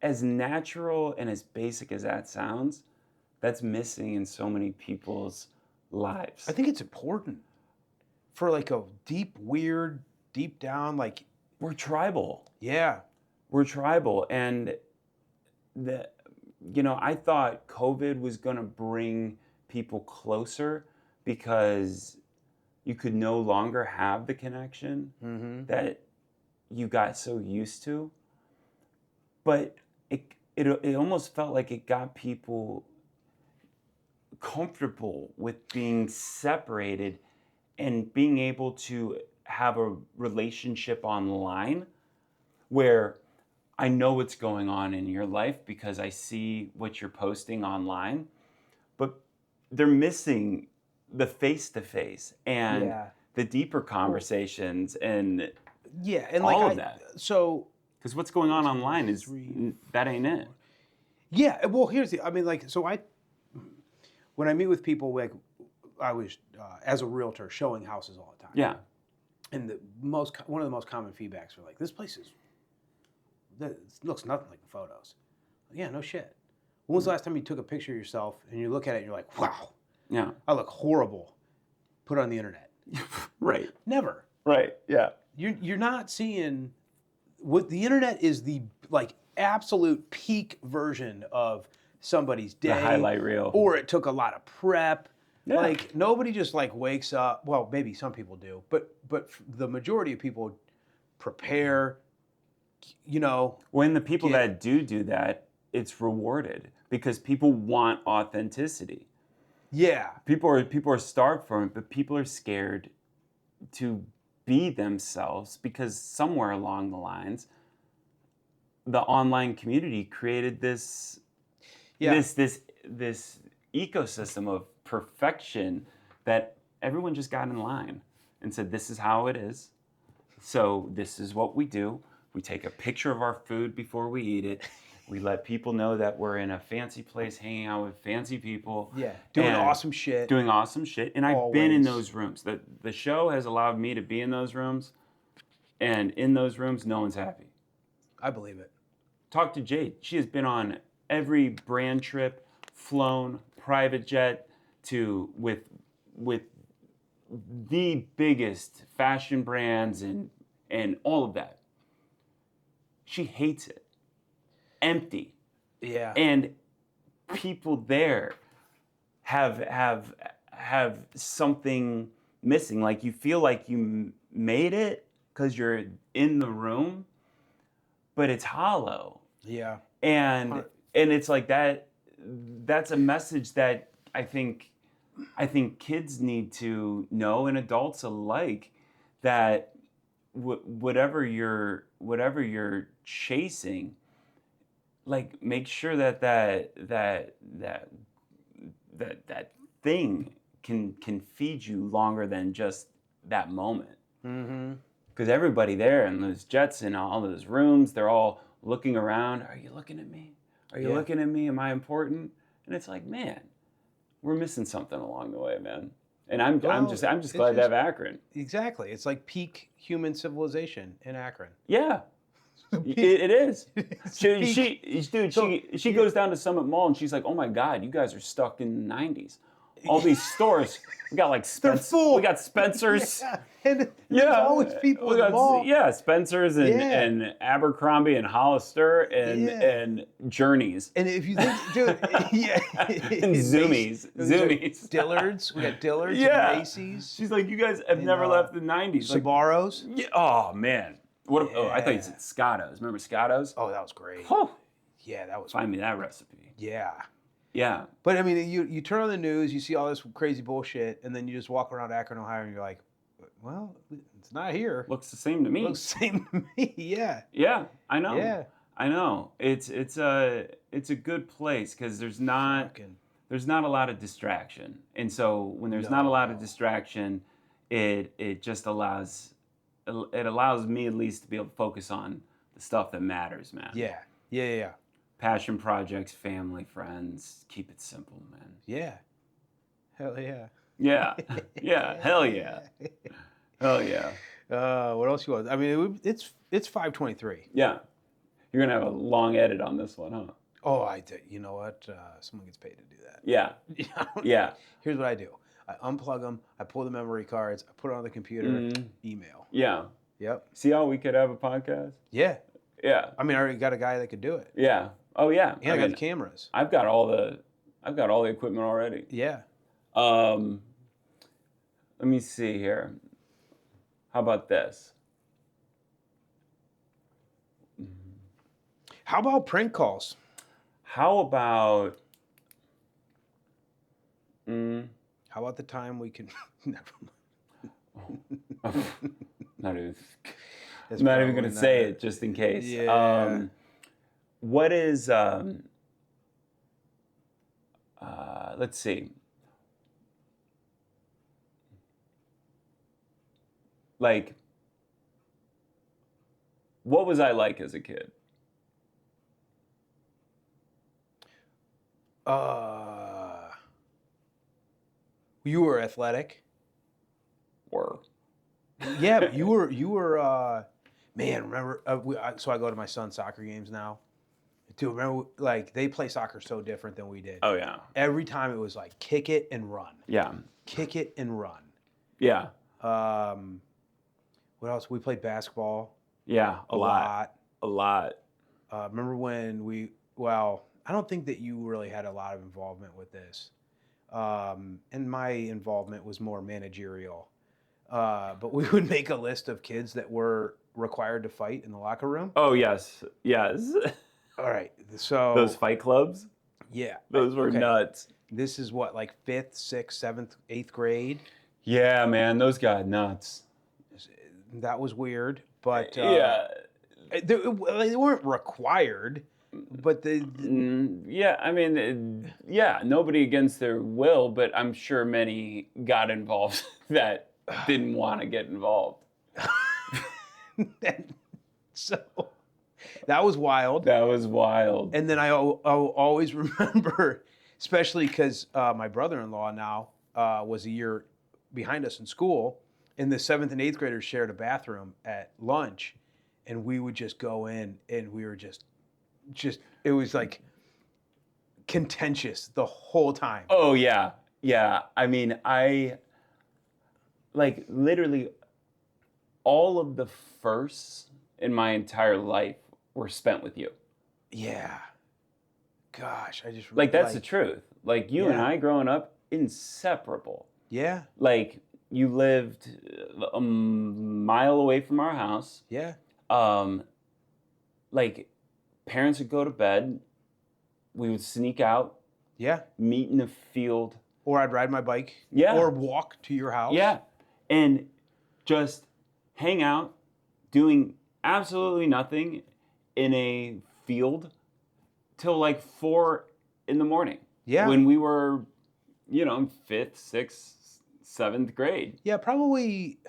as natural and as basic as that sounds, that's missing in so many people's lives. I think it's important for like a deep down, like, We're tribal. yeah. We're tribal. And I thought COVID was going to bring people closer because you could no longer have the connection that you got so used to. But it almost felt like it got people comfortable with being separated and being able to have a relationship online where I know what's going on in your life because I see what you're posting online, but they're missing the face-to-face and the deeper conversations and and all like of that. So Because what's going on online is three, that ain't it. yeah, well, when I meet with people, like I was as a realtor showing houses all the time. Yeah. And one of the most common feedbacks are like, this looks nothing like the photos. Yeah, no shit. When was the last time you took a picture of yourself and you look at it and you're like, wow, Yeah. I look horrible. Put it on the internet. Right. Never. Right. Yeah. You're not seeing what the internet is, the like absolute peak version of somebody's day. The highlight reel. Or it took a lot of prep. Yeah. Like nobody just like wakes up. Well, maybe some people do, but the majority of people prepare. When the people that do that, it's rewarded because people want authenticity. Yeah. People are starved for it, but people are scared to be themselves because somewhere along the lines, the online community created this ecosystem of perfection that everyone just got in line and said, this is how it is. So this is what we do. We take a picture of our food before we eat it. We let people know that we're in a fancy place hanging out with fancy people. Yeah, doing awesome shit. And I've been in those rooms. The show has allowed me to be in those rooms. And in those rooms, no one's happy. I believe it. Talk to Jade. She has been on every brand trip, flown, private jet with the biggest fashion brands and all of that. She hates it. Empty. Yeah. And people there have something missing. Like you feel like you made it because you're in the room, but it's hollow. Yeah. And it's like that. That's a message that I think kids need to know, and adults alike, that whatever you're chasing, like make sure that thing can feed you longer than just that moment. Mm-hmm. Because everybody there in those jets and all those rooms, they're all looking around. Are you looking at me? Are you looking at me? Am I important? And it's like, man, we're missing something along the way, man. And I'm just glad to have Akron. Exactly. It's like peak human civilization in Akron. Yeah. It is. She goes down to Summit Mall and she's like, "Oh my God, you guys are stuck in the '90s. All these stores, we got like full. We got Spencer's, And there's always people in the mall. Yeah, Spencer's and Abercrombie and Hollister and Journeys. And if you think, dude, and Zoomies. Dillard's, we got Dillard's, Yeah. and Macy's. She's like, you guys have never left the '90s. Like, Sbarro's. yeah, oh man. Oh, I thought you said Scotto's. Remember Scotto's? Oh, that was great. Oh. Yeah, that was. Find me that recipe. Yeah. Yeah. But I mean, you turn on the news, you see all this crazy bullshit, and then you just walk around Akron, Ohio, and you're like, well, it's not here. Looks the same to me. Looks the same to me. Yeah. Yeah, I know. Yeah. I know. It's a good place because there's not a lot of distraction, and so when there's not a lot of No. distraction, it just allows me at least to be able to focus on the stuff that matters, man. Yeah. Passion projects, family, friends. Keep it simple, man. Yeah. Hell yeah. Yeah. Yeah. Hell yeah. Hell yeah. What else you want? I mean, it's 5:23. Yeah. You're gonna have a long edit on this one, huh? Oh, I did. You know what? Someone gets paid to do that. Yeah. Yeah. Here's what I do. I unplug them. I pull the memory cards. I put it on the computer. Email. Yeah. Yep. See how we could have a podcast? Yeah. Yeah. I mean, I already got a guy that could do it. Yeah. Oh yeah. And I got the cameras. I've got all the equipment already. Yeah. Let me see here. How about this? How about prank calls? How about How about the time we can? Never not even It's I'm not even probably gonna say not. it just in case. Yeah. What is let's see. Like, what was I like as a kid? You were athletic. Or Yeah, but you were. Man, remember? So I go to my son's soccer games now. Dude, remember? Like they play soccer so different than we did. oh yeah, Every time it was like kick it and run, yeah, kick it and run. yeah, What else? We played basketball yeah. A lot. Remember when we? Well, I don't think that you really had a lot of involvement with this, and my involvement was more managerial. But we would make a list of kids that were required to fight in the locker room. Oh yes, yes. All right, so Those fight clubs. yeah, Those were okay. nuts. This is what, like 5th, 6th, 7th, 8th grade. Yeah, man, those got nuts. That was weird, but Yeah. they weren't required. But Yeah, I mean, yeah, nobody against their will, but I'm sure many got involved that didn't want to get involved. so that was wild. That was wild. And then I'll always remember, especially because my brother-in-law now was a year behind us in school, and the 7th and 8th graders shared a bathroom at lunch, and we would just go in, and we were just it was like contentious the whole time. Oh yeah, yeah. I mean, I like literally all of the firsts in my entire life were spent with you. Yeah. Gosh, I just Like that's the truth. Like you and Yeah. I growing up, inseparable. Yeah. Like you lived a mile away from our house. Yeah. Like parents would go to bed. We would sneak out, Yeah. meet in the field. Or I'd ride my bike. Yeah. Or walk to your house. Yeah. And just hang out doing absolutely nothing in a field till like 4 in. Yeah. When we were, in 5th, 6th, 7th grade. Yeah, probably.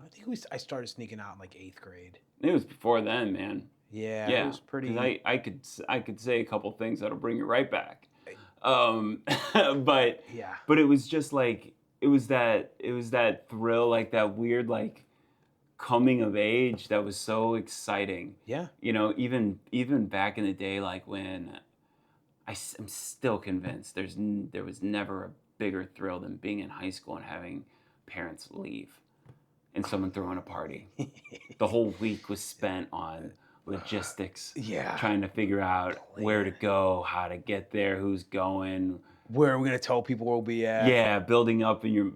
I think I started sneaking out in like 8th grade. It was before then, man. Yeah, Yeah. it was pretty. 'Cause I could say a couple things that'll bring you right back. But Yeah. but it was just like it was that thrill, like that weird like coming of age that was so exciting. Yeah. Even back in the day, like when I'm still convinced there was never a bigger thrill than being in high school and having parents leave and someone throwing a party. The whole week was spent on logistics, Yeah. trying to figure out where to go, how to get there, who's going. Where are we gonna tell people we'll be at? Yeah, building up in your,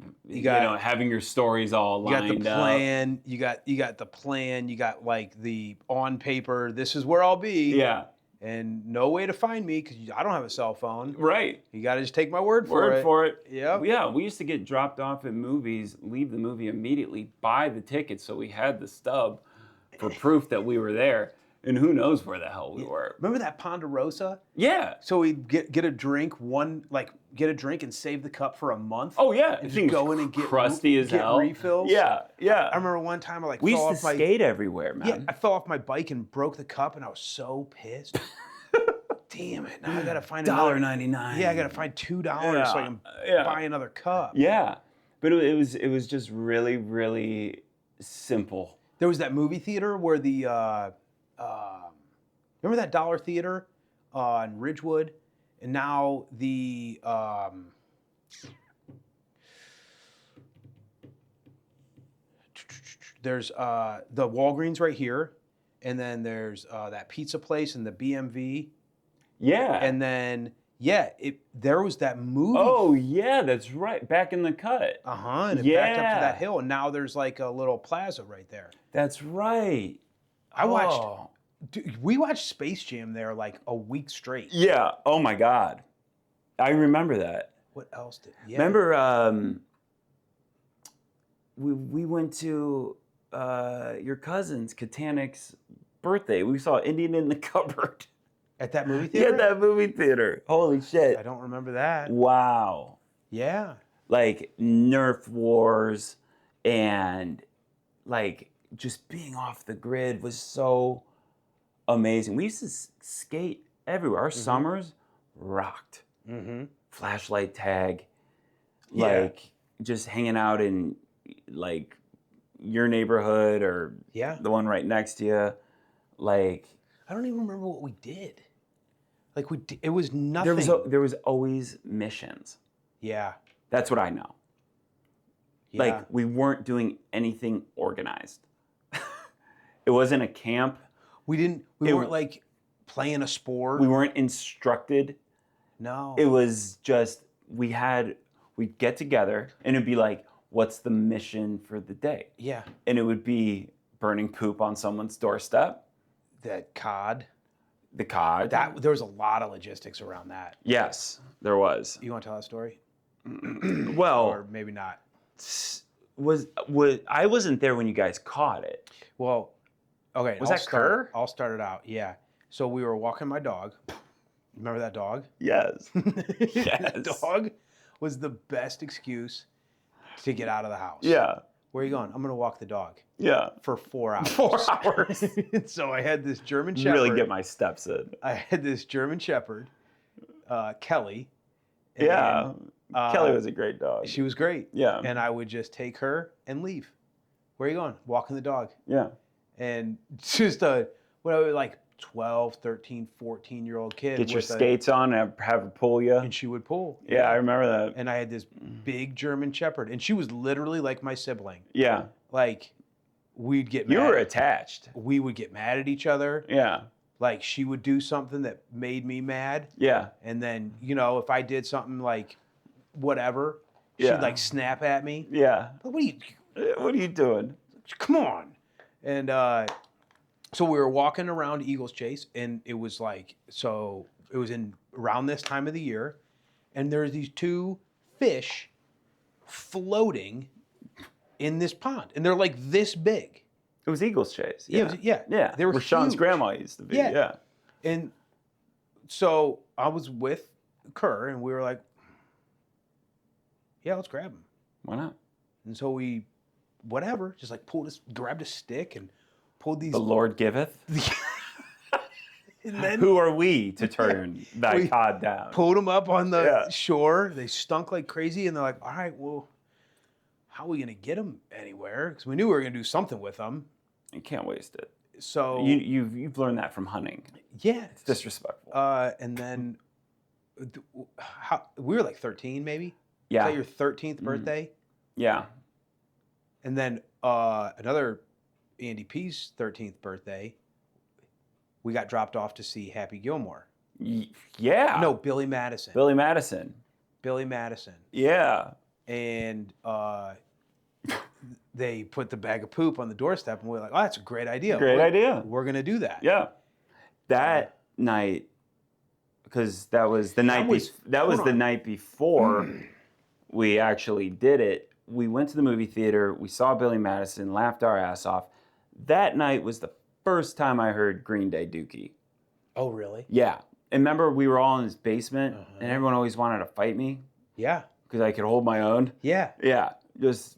having your stories all You got lined the up. plan. You got the plan. You got like the on paper. This is where I'll be. Yeah, And no way to find me because I don't have a cell phone. right. You got to just take my word for it. Yep. Yeah, we used to get dropped off at movies, leave the movie immediately, buy the tickets so we had the stub for proof that we were there. And who knows where the hell we were. Remember that Ponderosa? Yeah. So we'd get a drink, get a drink and save the cup for a month. Oh, yeah. And just go in and get crusty as hell. refills. Yeah, yeah. I remember one time I we fell used to off my skate everywhere, man. Yeah, I fell off my bike and broke the cup, and I was so pissed. Damn it! Now I gotta find $1.99. Yeah, I gotta find $2 so I can buy another cup. Yeah, but it was just really, really simple. There was that movie theater where the remember that Dollar Theater in Ridgewood, and now the there's the Walgreens right here, and then there's that pizza place and the BMV. Yeah. And then there was that movie. Oh yeah, that's right. Back in the cut. And it backed up to that hill, and now there's like a little plaza right there. That's right. We watched Space Jam there like a week straight. Yeah. Oh my God. I remember that. What else did? Yeah. Remember we went to your cousin's Katanik's birthday. We saw Indian in the Cupboard. At that movie theater? Yeah, that movie theater. Holy shit. I don't remember that. Wow. Yeah. Like Nerf Wars and like just being off the grid was so amazing. We used to skate everywhere. Our summers rocked. Flashlight tag. Like just hanging out in like your neighborhood or the one right next to you. Like I don't even remember what we did. Like it was nothing. There was always missions. Yeah. That's what I know. Yeah. Like we weren't doing anything organized. It wasn't a camp. We weren't like playing a sport. We weren't instructed. No. It was just we'd get together and it'd be like, what's the mission for the day? Yeah. And it would be burning poop on someone's doorstep. The COD. There was a lot of logistics around that. Yes, there was. You want to tell that story? Well, or maybe not. I wasn't there when you guys caught it. Well, okay. Was that Kerr? I'll start it out. Yeah. So we were walking my dog. Remember that dog? Yes. Yes. That dog was the best excuse to get out of the house. Yeah. Where are you going? I'm going to walk the dog. Yeah. For 4 hours. 4 hours. So I had this German Shepherd. Really get my steps in. I had this German Shepherd, Kelly. Yeah. Kelly was a great dog. She was great. Yeah. And I would just take her and leave. Where are you going? Walking the dog. Yeah. And just like 12, 13, 14-year-old kid. Get your skates on and have her pull you. And she would pull. Yeah, I remember that. And I had this big German Shepherd. And she was literally like my sibling. Yeah. Like, we'd get mad. You were attached. We would get mad at each other. Yeah. Like, she would do something that made me mad. Yeah. And then, if I did something like whatever, she'd like snap at me. Yeah. What are you doing? Come on. And so we were walking around Eagles Chase, and it was around this time of the year, and there's these 2 fish floating in this pond, and they're like this big. It was Eagles Chase. Yeah. Yeah. They were where Sean's huge. grandma used to be. Yeah. And so I was with Kerr, and we were like, yeah, let's grab them. Why not? And so we, just like grabbed a stick and pulled these. The Lord giveth. And then who are we to turn thy cod down? Pulled them up on the shore. They stunk like crazy, and they're like, all right, well, how are we going to get them anywhere? Because we knew we were going to do something with them. You can't waste it. So you've learned that from hunting. Yeah. It's disrespectful. And then we were like 13 maybe? Yeah. Was that your 13th birthday? Yeah. And then another Andy P's 13th birthday, we got dropped off to see Happy Gilmore. Yeah. No, Billy Madison. Billy Madison. Yeah. And they put the bag of poop on the doorstep, and we were like, oh, that's a great idea. We're going to do that. Yeah. That night, because that was the night before we actually did it. We went to the movie theater. We saw Billy Madison, laughed our ass off. That night was the first time I heard Green Day Dookie. Oh, really? Yeah. And remember, we were all in his basement, Uh-huh. and everyone always wanted to fight me Yeah. because I could hold my own. Yeah. Yeah. Just,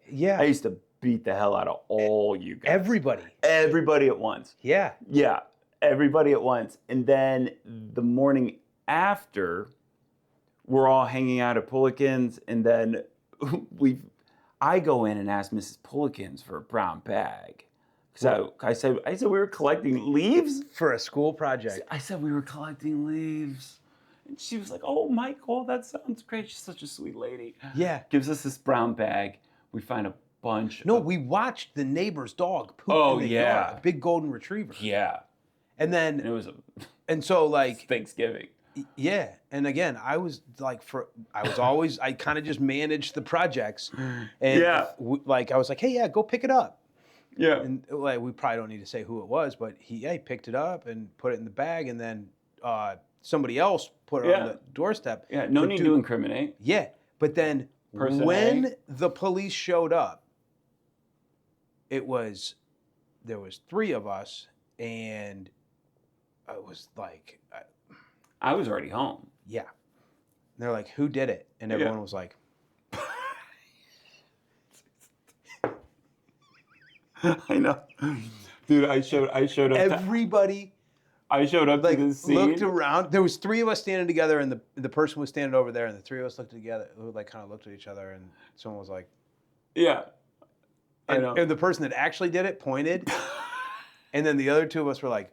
Yeah. I used to beat the hell out of all you guys. Everybody. Everybody at once. Yeah. Yeah. Everybody at once. And then the morning after, we're all hanging out at Pullikin's, and then I go in and ask Mrs. Pullikin's for a brown bag. Because I said we were collecting leaves. For a school project. I said we were collecting leaves. And she was like, "Oh, Michael, that sounds great. She's such a sweet lady." Yeah. Gives us this brown bag. We find a bunch. No, we watched the neighbor's dog poop Oh, in the yeah. yard, a big golden retriever. Yeah. And then, And it was and so like, Thanksgiving. yeah. And again, I was always, I kind of just managed the projects. And Yeah. like, I was like, hey, yeah, go pick it up. Yeah. And like, we probably don't need to say who it was, but he picked it up and put it in the bag. And then somebody else put it on the doorstep. Yeah. No need to incriminate. Yeah. But then Person when A. the police showed up, there was 3 of us, and I was like, I was already home. yeah. And they're like, who did it? And everyone was like, I know. Dude, I showed up. everybody I showed up like to the scene. looked around. There was 3 of us standing together, and the person was standing over there, and the 3 of us looked together, like kind of looked at each other, and someone was like, Yeah. I and, know. and the person that actually did it pointed, and then the other 2 of us were like,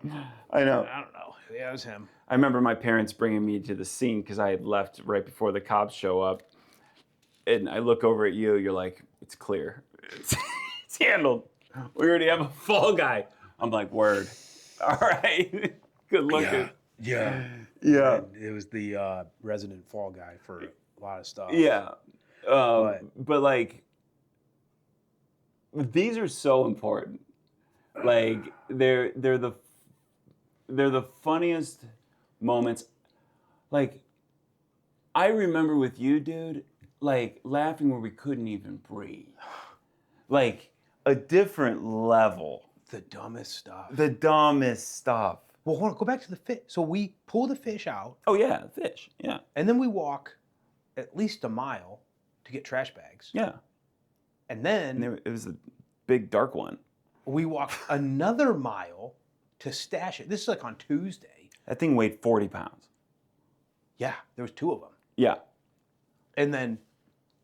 yeah, I know. I don't know. Yeah, it was him. I remember my parents bringing me to the scene because I had left right before the cops show up. And I look over at you, you're like, it's clear. It's handled. We already have a fall guy. I'm like, word. All right. Good looking. Yeah. Yeah. And it was the resident fall guy for a lot of stuff. Yeah. But like, these are so important. Like, they're the funniest moments. Like, I remember with you, dude, like laughing where we couldn't even breathe. Like a different level. The dumbest stuff. The dumbest stuff. Well, hold on. Go back to the fish. So we pull the fish out, Oh yeah, fish. Yeah. and then we walk at least a mile to get trash bags. Yeah. And then And it was a big dark one. we walk another mile to stash it. This is like on Tuesday. That thing weighed 40 pounds. Yeah, there was 2 of them. Yeah. And then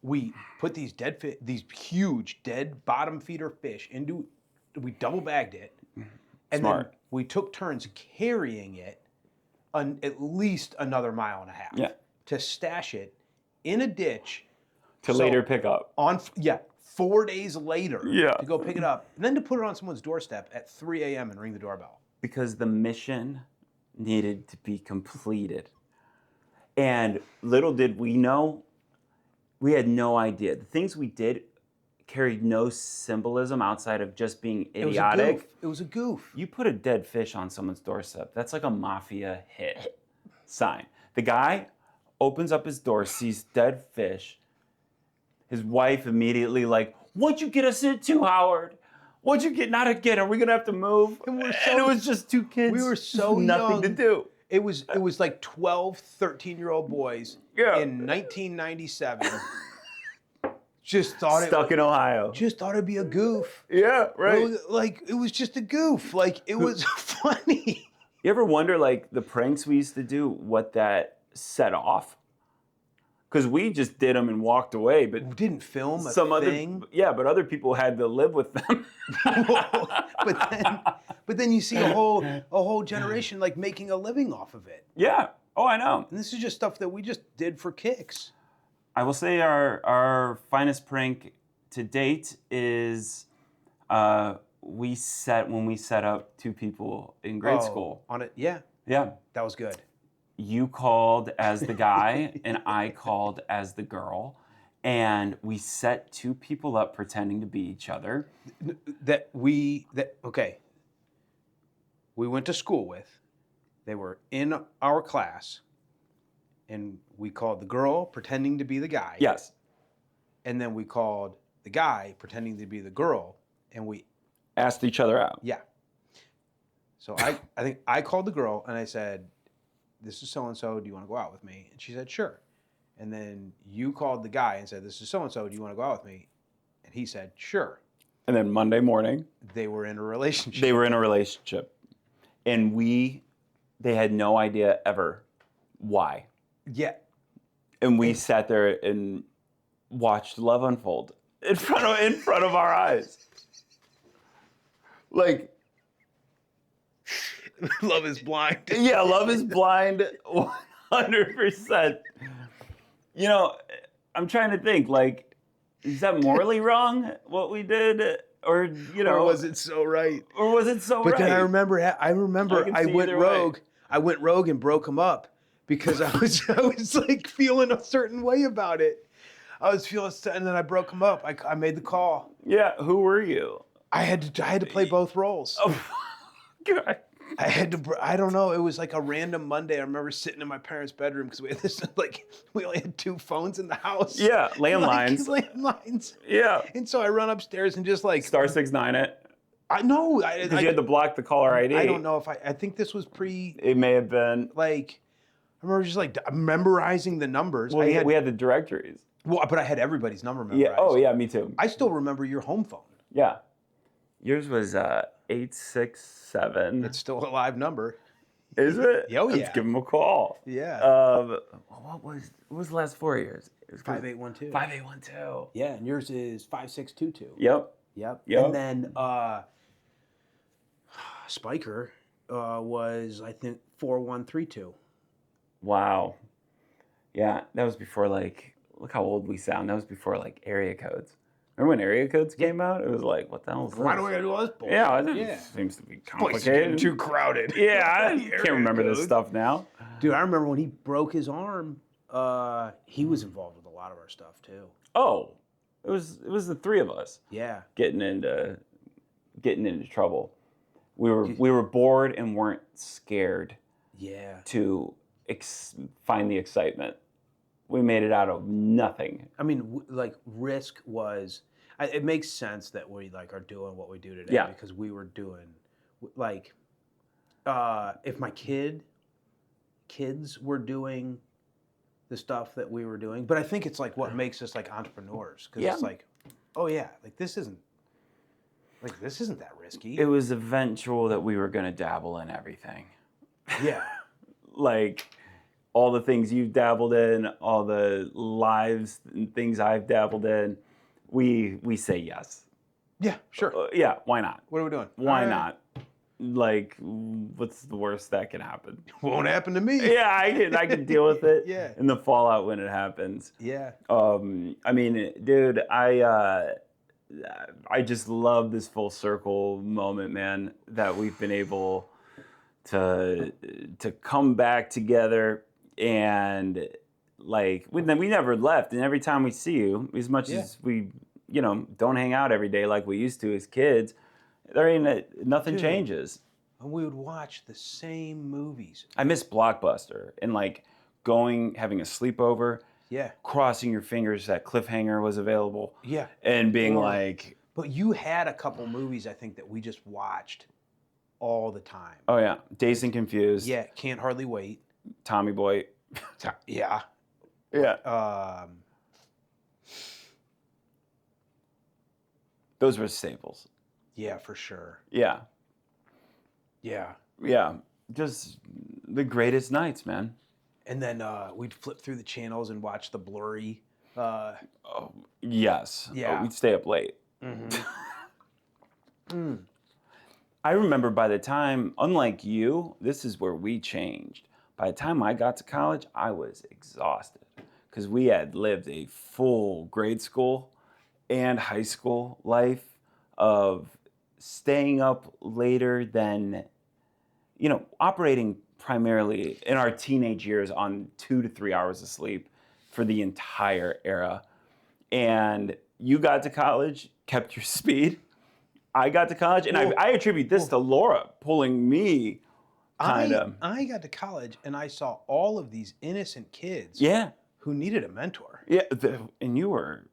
we put these these huge dead bottom feeder fish we double bagged it, and Smart. then we took turns carrying it at least another mile and a half. Yeah. To stash it in a ditch. To So, later pick up. 4 days later. Yeah. To go pick it up, and then to put it on someone's doorstep at 3 a.m. and ring the doorbell. Because the mission needed to be completed. And little did we know, we had no idea. The things we did carried no symbolism outside of just being idiotic. It was a goof. You put a dead fish on someone's doorstep, that's like a mafia hit sign. The guy opens up his door, sees dead fish. His wife immediately like, what'd you get us into, Howard? What'd you get? Not again. Are we gonna have to move? And it was just 2 kids. We were so nothing to young. do. It was like 12, 13-year-old boys in 1997. Just thought Stuck in Ohio. Just thought it'd be a goof. Yeah, right. It was just a goof. Like it was funny. You ever wonder, like, the pranks we used to do, what that set off? Because we just did them and walked away, but We didn't film a thing. but other people had to live with them. but then you see a whole generation like making a living off of it. Yeah. Oh, I know. And this is just stuff that we just did for kicks. I will say our finest prank to date is when we set up 2 people in grade school. On it, yeah, Yeah. that was good. You called as the guy and I called as the girl. And we set 2 people up pretending to be each other. Okay. We went to school with. They were in our class. And we called the girl pretending to be the guy. Yes. And then we called the guy pretending to be the girl. and we Asked each other out. Yeah. So I think I called the girl and I said, "This is so and so. Do you want to go out with me?" And she said, "Sure." And then you called the guy and said, "This is so and so. Do you want to go out with me?" And he said, "Sure." And then Monday morning, They were in a relationship. they were in a relationship, and they had no idea ever why. Yeah. And we sat there and watched love unfold in front of our eyes. Like, Love is blind. yeah, love is blind 100%. You know, I'm trying to think, like, is that morally wrong what we did? Or, you know, Or was it so right? Or was it so But right? then I remember I see went either way. rogue. I went rogue and broke him up because I was like feeling a certain way about it. I was feeling, and then I broke him up. I made the call. Yeah, who were you? I had to play both roles. Oh, God. I had to. I don't know. It was like a random Monday. I remember sitting in my parents' bedroom because we had this we only had 2 phones in the house. Yeah, landlines. Like, landlines. Yeah. And so I run upstairs and just like Star 69 it. I know. Because you had to block the caller ID. I don't know if I think this was pre. It may have been. Like, I remember just like memorizing the numbers. Well, we had the directories. Well, but I had everybody's number memorized. Yeah. Oh, yeah, me too. I still remember your home phone. Yeah. Yours was 867. It's still a live number. Is it? Oh, yeah. Let's give him a call. Yeah. What was the last 4 years? It was 5812. 5812. Yeah, and yours is 5622. Yep. Yep. Yep. And then Spiker was, I think, 4132. Wow. Yeah, that was before, like, look how old we sound. That was before, like, area codes. Remember when area codes came out? It was like, what the hell is this? Why do we gotta do all this bullshit? Yeah, it seems to be Place is complicated. getting too crowded. Yeah, I Area can't remember this code. stuff now. Dude, I remember when he broke his arm, he was involved with a lot of our stuff, too. Oh, it was the 3 of us Yeah. getting into trouble. We were bored and weren't scared Yeah. to find the excitement. We made it out of nothing. I mean, like, risk was... it makes sense that we, like, are doing what we do today. Yeah. Because we were doing... Like, if my kids were doing the stuff that we were doing... But I think it's, like, what makes us, like, entrepreneurs. Because it's like, oh, yeah, like, this isn't that risky. It was eventual that we were going to dabble in everything. Yeah. Like... all the things you've dabbled in, all the lives and things I've dabbled in, we say yes. Yeah, sure. Yeah, why not? What are we doing? Why not? Like, what's the worst that can happen? Won't happen to me. Yeah, I can deal with it. Yeah. And the fallout when it happens. Yeah. I mean, dude, I just love this full circle moment, man, that we've been able to come back together. And like we never left, and every time we see you, as much as we don't hang out every day like we used to as kids, there ain't nothing changes. And we would watch the same movies. I miss Blockbuster and like having a sleepover, crossing your fingers that Cliffhanger was available, and being like. But you had a couple movies I think that we just watched all the time. Oh yeah, Dazed and Confused. Yeah, Can't Hardly Wait. Tommy Boy. Yeah. Yeah. Those were staples. Yeah, for sure. Yeah. Yeah. Yeah. Just the greatest nights, man. And then we'd flip through the channels and watch the blurry. Yes. Yeah. We'd stay up late. Mm-hmm. I remember by the time, unlike you, this is where we changed. By the time I got to college, I was exhausted because we had lived a full grade school and high school life of staying up later than, operating primarily in our teenage years on 2 to 3 hours of sleep for the entire era. And you got to college, kept your speed. I got to college, and I attribute this to Laura pulling me. I got to college and I saw all of these innocent kids who needed a mentor. Yeah, and you were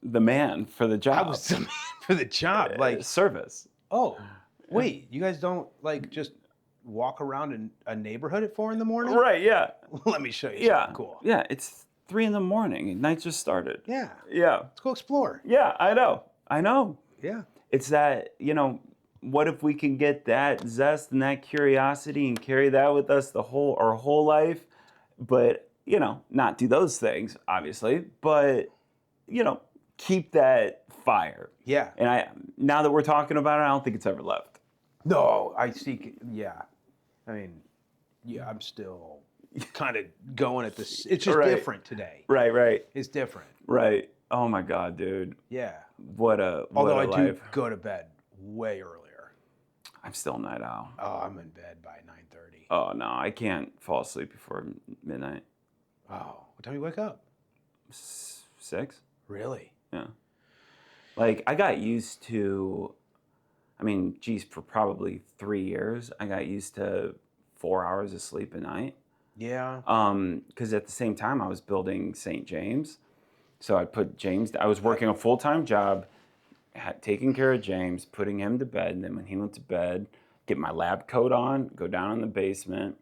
the man for the job. I was the man For the job, like, service. oh, wait, you guys don't like just walk around in a neighborhood at 4 in the morning? Right, yeah. Let me show you Yeah. something cool. Yeah, it's 3 in the morning and night just started. Yeah, Yeah. let's go explore. Yeah, I know. I know. Yeah. It's that, what if we can get that zest and that curiosity and carry that with us our whole life, but, not do those things, obviously, but, keep that fire. Yeah. And now that we're talking about it, I don't think it's ever left. No, I see. Yeah. I mean, yeah, I'm still kind of going at this. It's just Right. different today. Right. It's different. Right. Oh my God, dude. Yeah. What a Although I life. do go to bed way earlier. I'm still a night owl. Oh, I'm in bed by 9:30. Oh no, I can't fall asleep before midnight. Oh, what time do you wake up? 6? Really? Yeah. Like I got used to, for probably 3 years, I got used to 4 hours of sleep a night. Yeah. Because at the same time I was building St. James. So I was working a full-time job, taking care of James, putting him to bed, and then when he went to bed, get my lab coat on, go down in the basement,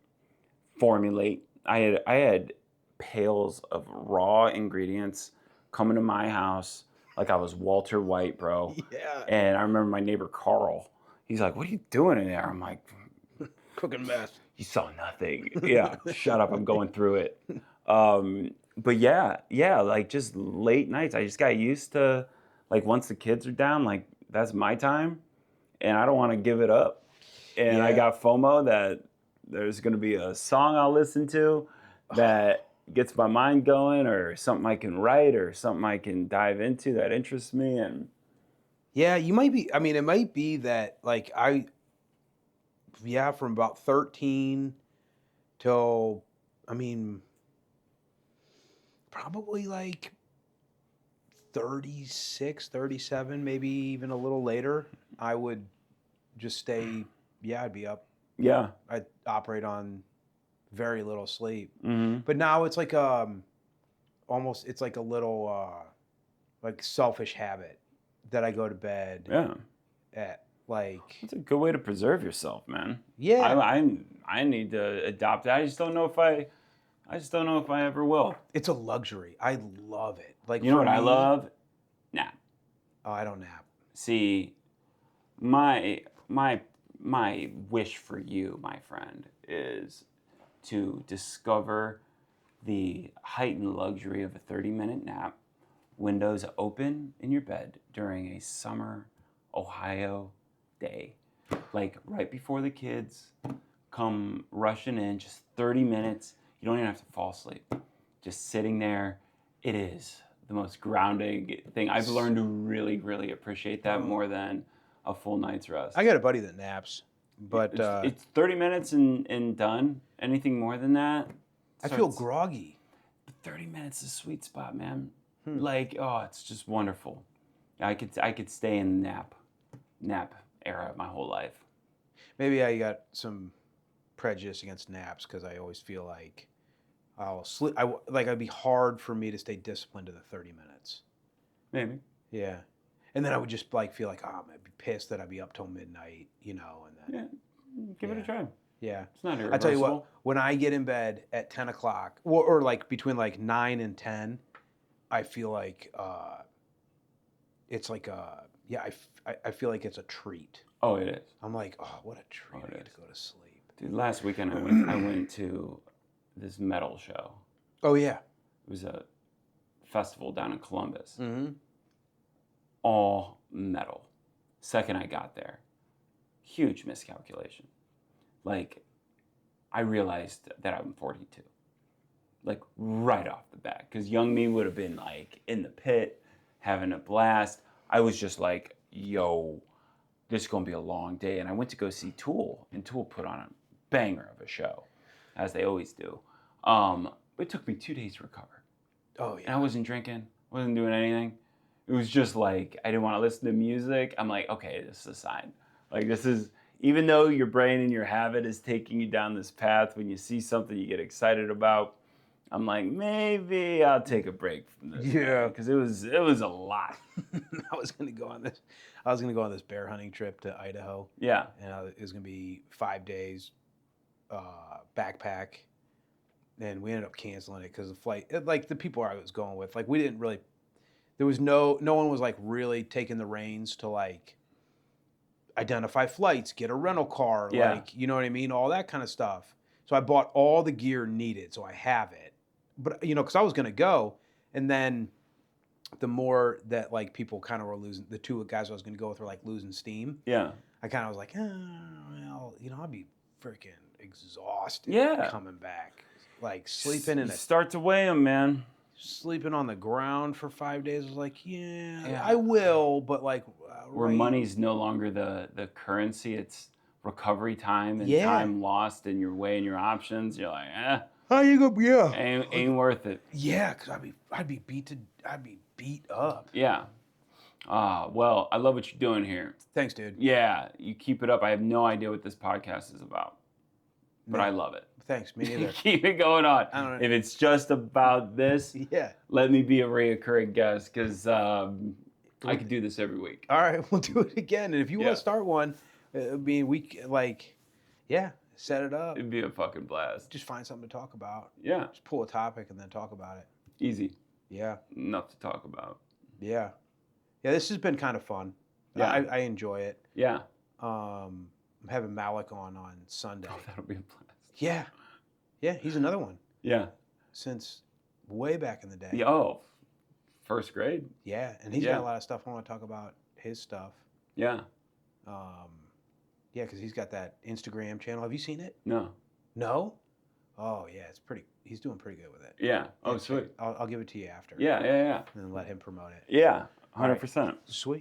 formulate. I had pails of raw ingredients coming to my house like I was Walter White, bro. Yeah. And I remember my neighbor Carl. He's like, "What are you doing in there?" I'm like, Cooking mess. "You saw nothing." Yeah, shut up. I'm going through it. But yeah, like just late nights. I just got used to, like, once the kids are down, like that's my time, and I don't want to give it up. And I Yeah. got FOMO that there's going to be a song I'll listen to that gets my mind going, or something I can write, or something I can dive into that interests me. And Yeah, you might be. I mean, it might be that, like, from about 13 till, probably like 36, 37, maybe even a little later, I would just stay. Yeah, I'd be up. yeah, I'd operate on very little sleep. mm-hmm. But now it's like almost it's like a little like selfish habit that I go to bed Yeah, at like it's a good way to preserve yourself, man. yeah. I need to adopt that. I just don't know if I ever will. It's a luxury. I love it. Like, You know for what I me- love? Nap. Oh, I don't nap. See, my wish for you, my friend, is to discover the heightened luxury of a 30-minute nap, windows open in your bed during a summer Ohio day. Like right before the kids come rushing in, just 30 minutes. You don't even have to fall asleep. Just sitting there. It is the most grounding thing. I've learned to really, really appreciate that more than a full night's rest. I got a buddy that naps, but It's 30 minutes and done. Anything more than that, I feel starts- groggy. 30 minutes is a sweet spot, man. Like, oh, it's just wonderful. I could stay in the nap era my whole life. Maybe I got some prejudice against naps because I always feel like I'll sleep. It'd be hard for me to stay disciplined to the 30 minutes. Maybe. Yeah, and then I would just like feel like, oh, I'd be pissed that I'd be up till midnight, and then Yeah. Give it a try. yeah. It's not irreversible. I tell you what, when I get in bed at 10 o'clock, or like between like 9 and 10, I feel like it's like I feel like it's a treat. Oh, it is. I'm like, oh, what a treat! Oh, it I get is. to go to sleep. Dude, last weekend I went to this metal show. Oh yeah. It was a festival down in Columbus. Mm-hmm. All metal. Second I got there, huge miscalculation. Like, I realized that I'm 42. Like, right off the bat. Because young me would have been, like, in the pit, having a blast. I was just like, yo, this is going to be a long day. And I went to go see Tool, and Tool put on a banger of a show, as they always do. It took me 2 days to recover. Oh And yeah. I wasn't drinking, wasn't doing anything. It was just like, I didn't want to listen to music. I'm like, okay, this is a sign. Like, this is, even though your brain and your habit is taking you down this path, when you see something you get excited about, I'm like, maybe I'll take a break from this. Yeah. Because it was a lot. I was gonna go on this bear hunting trip to Idaho, Yeah. and it was gonna be 5 days, backpack, and we ended up canceling it because the flight, like the people I was going with, like we didn't really, there was no one was like really taking the reins to like identify flights, get a rental car, Yeah. like you know what I mean, all that kind of stuff. So I bought all the gear needed, so I have it. But because I was gonna go, and then the more that like people kind of were losing, the two guys I was gonna go with were like losing steam. Yeah. I kind of was like, well, I'll be freaking exhausted Yeah. coming back, like sleeping Start to weigh them, man. sleeping on the ground for 5 days. I was like, Yeah. I will, but like, Where right- money's no longer the currency, it's recovery time and Yeah. time lost, and you're weighing your options. You're like, how you go? Yeah, ain't worth it. yeah, because I'd be beat up. Yeah. Well, I love what you're doing here. Thanks, dude. Yeah, you keep it up. I have no idea what this podcast is about, but No. I love it. Thanks, me neither. Keep it going on. I don't know. If it's just about this, Yeah. let me be a reoccurring guest, because I could do this every week. All right, we'll do it again. And if you want Yeah. to start one, I mean, set it up. It'd be a fucking blast. Just find something to talk about. Yeah, Just pull a topic and then talk about it. easy. Yeah. Enough to talk about. Yeah. Yeah, this has been kind of fun. Yeah. I enjoy it. Yeah. I'm having Malik on Sunday. Oh, that'll be a blast. Yeah. Yeah, he's another one Yeah. since way back in the day. Yeah. Oh, first grade. Yeah, and he's Yeah. got a lot of stuff. I want to talk about his stuff. Yeah. Yeah, because he's got that Instagram channel. Have you seen it? No. No? Oh, yeah, he's doing pretty good with it. Yeah. Oh, Yeah, sweet. I'll give it to you after. Yeah. Yeah. Yeah. And then let him promote it. Yeah. All right. 100%. Sweet.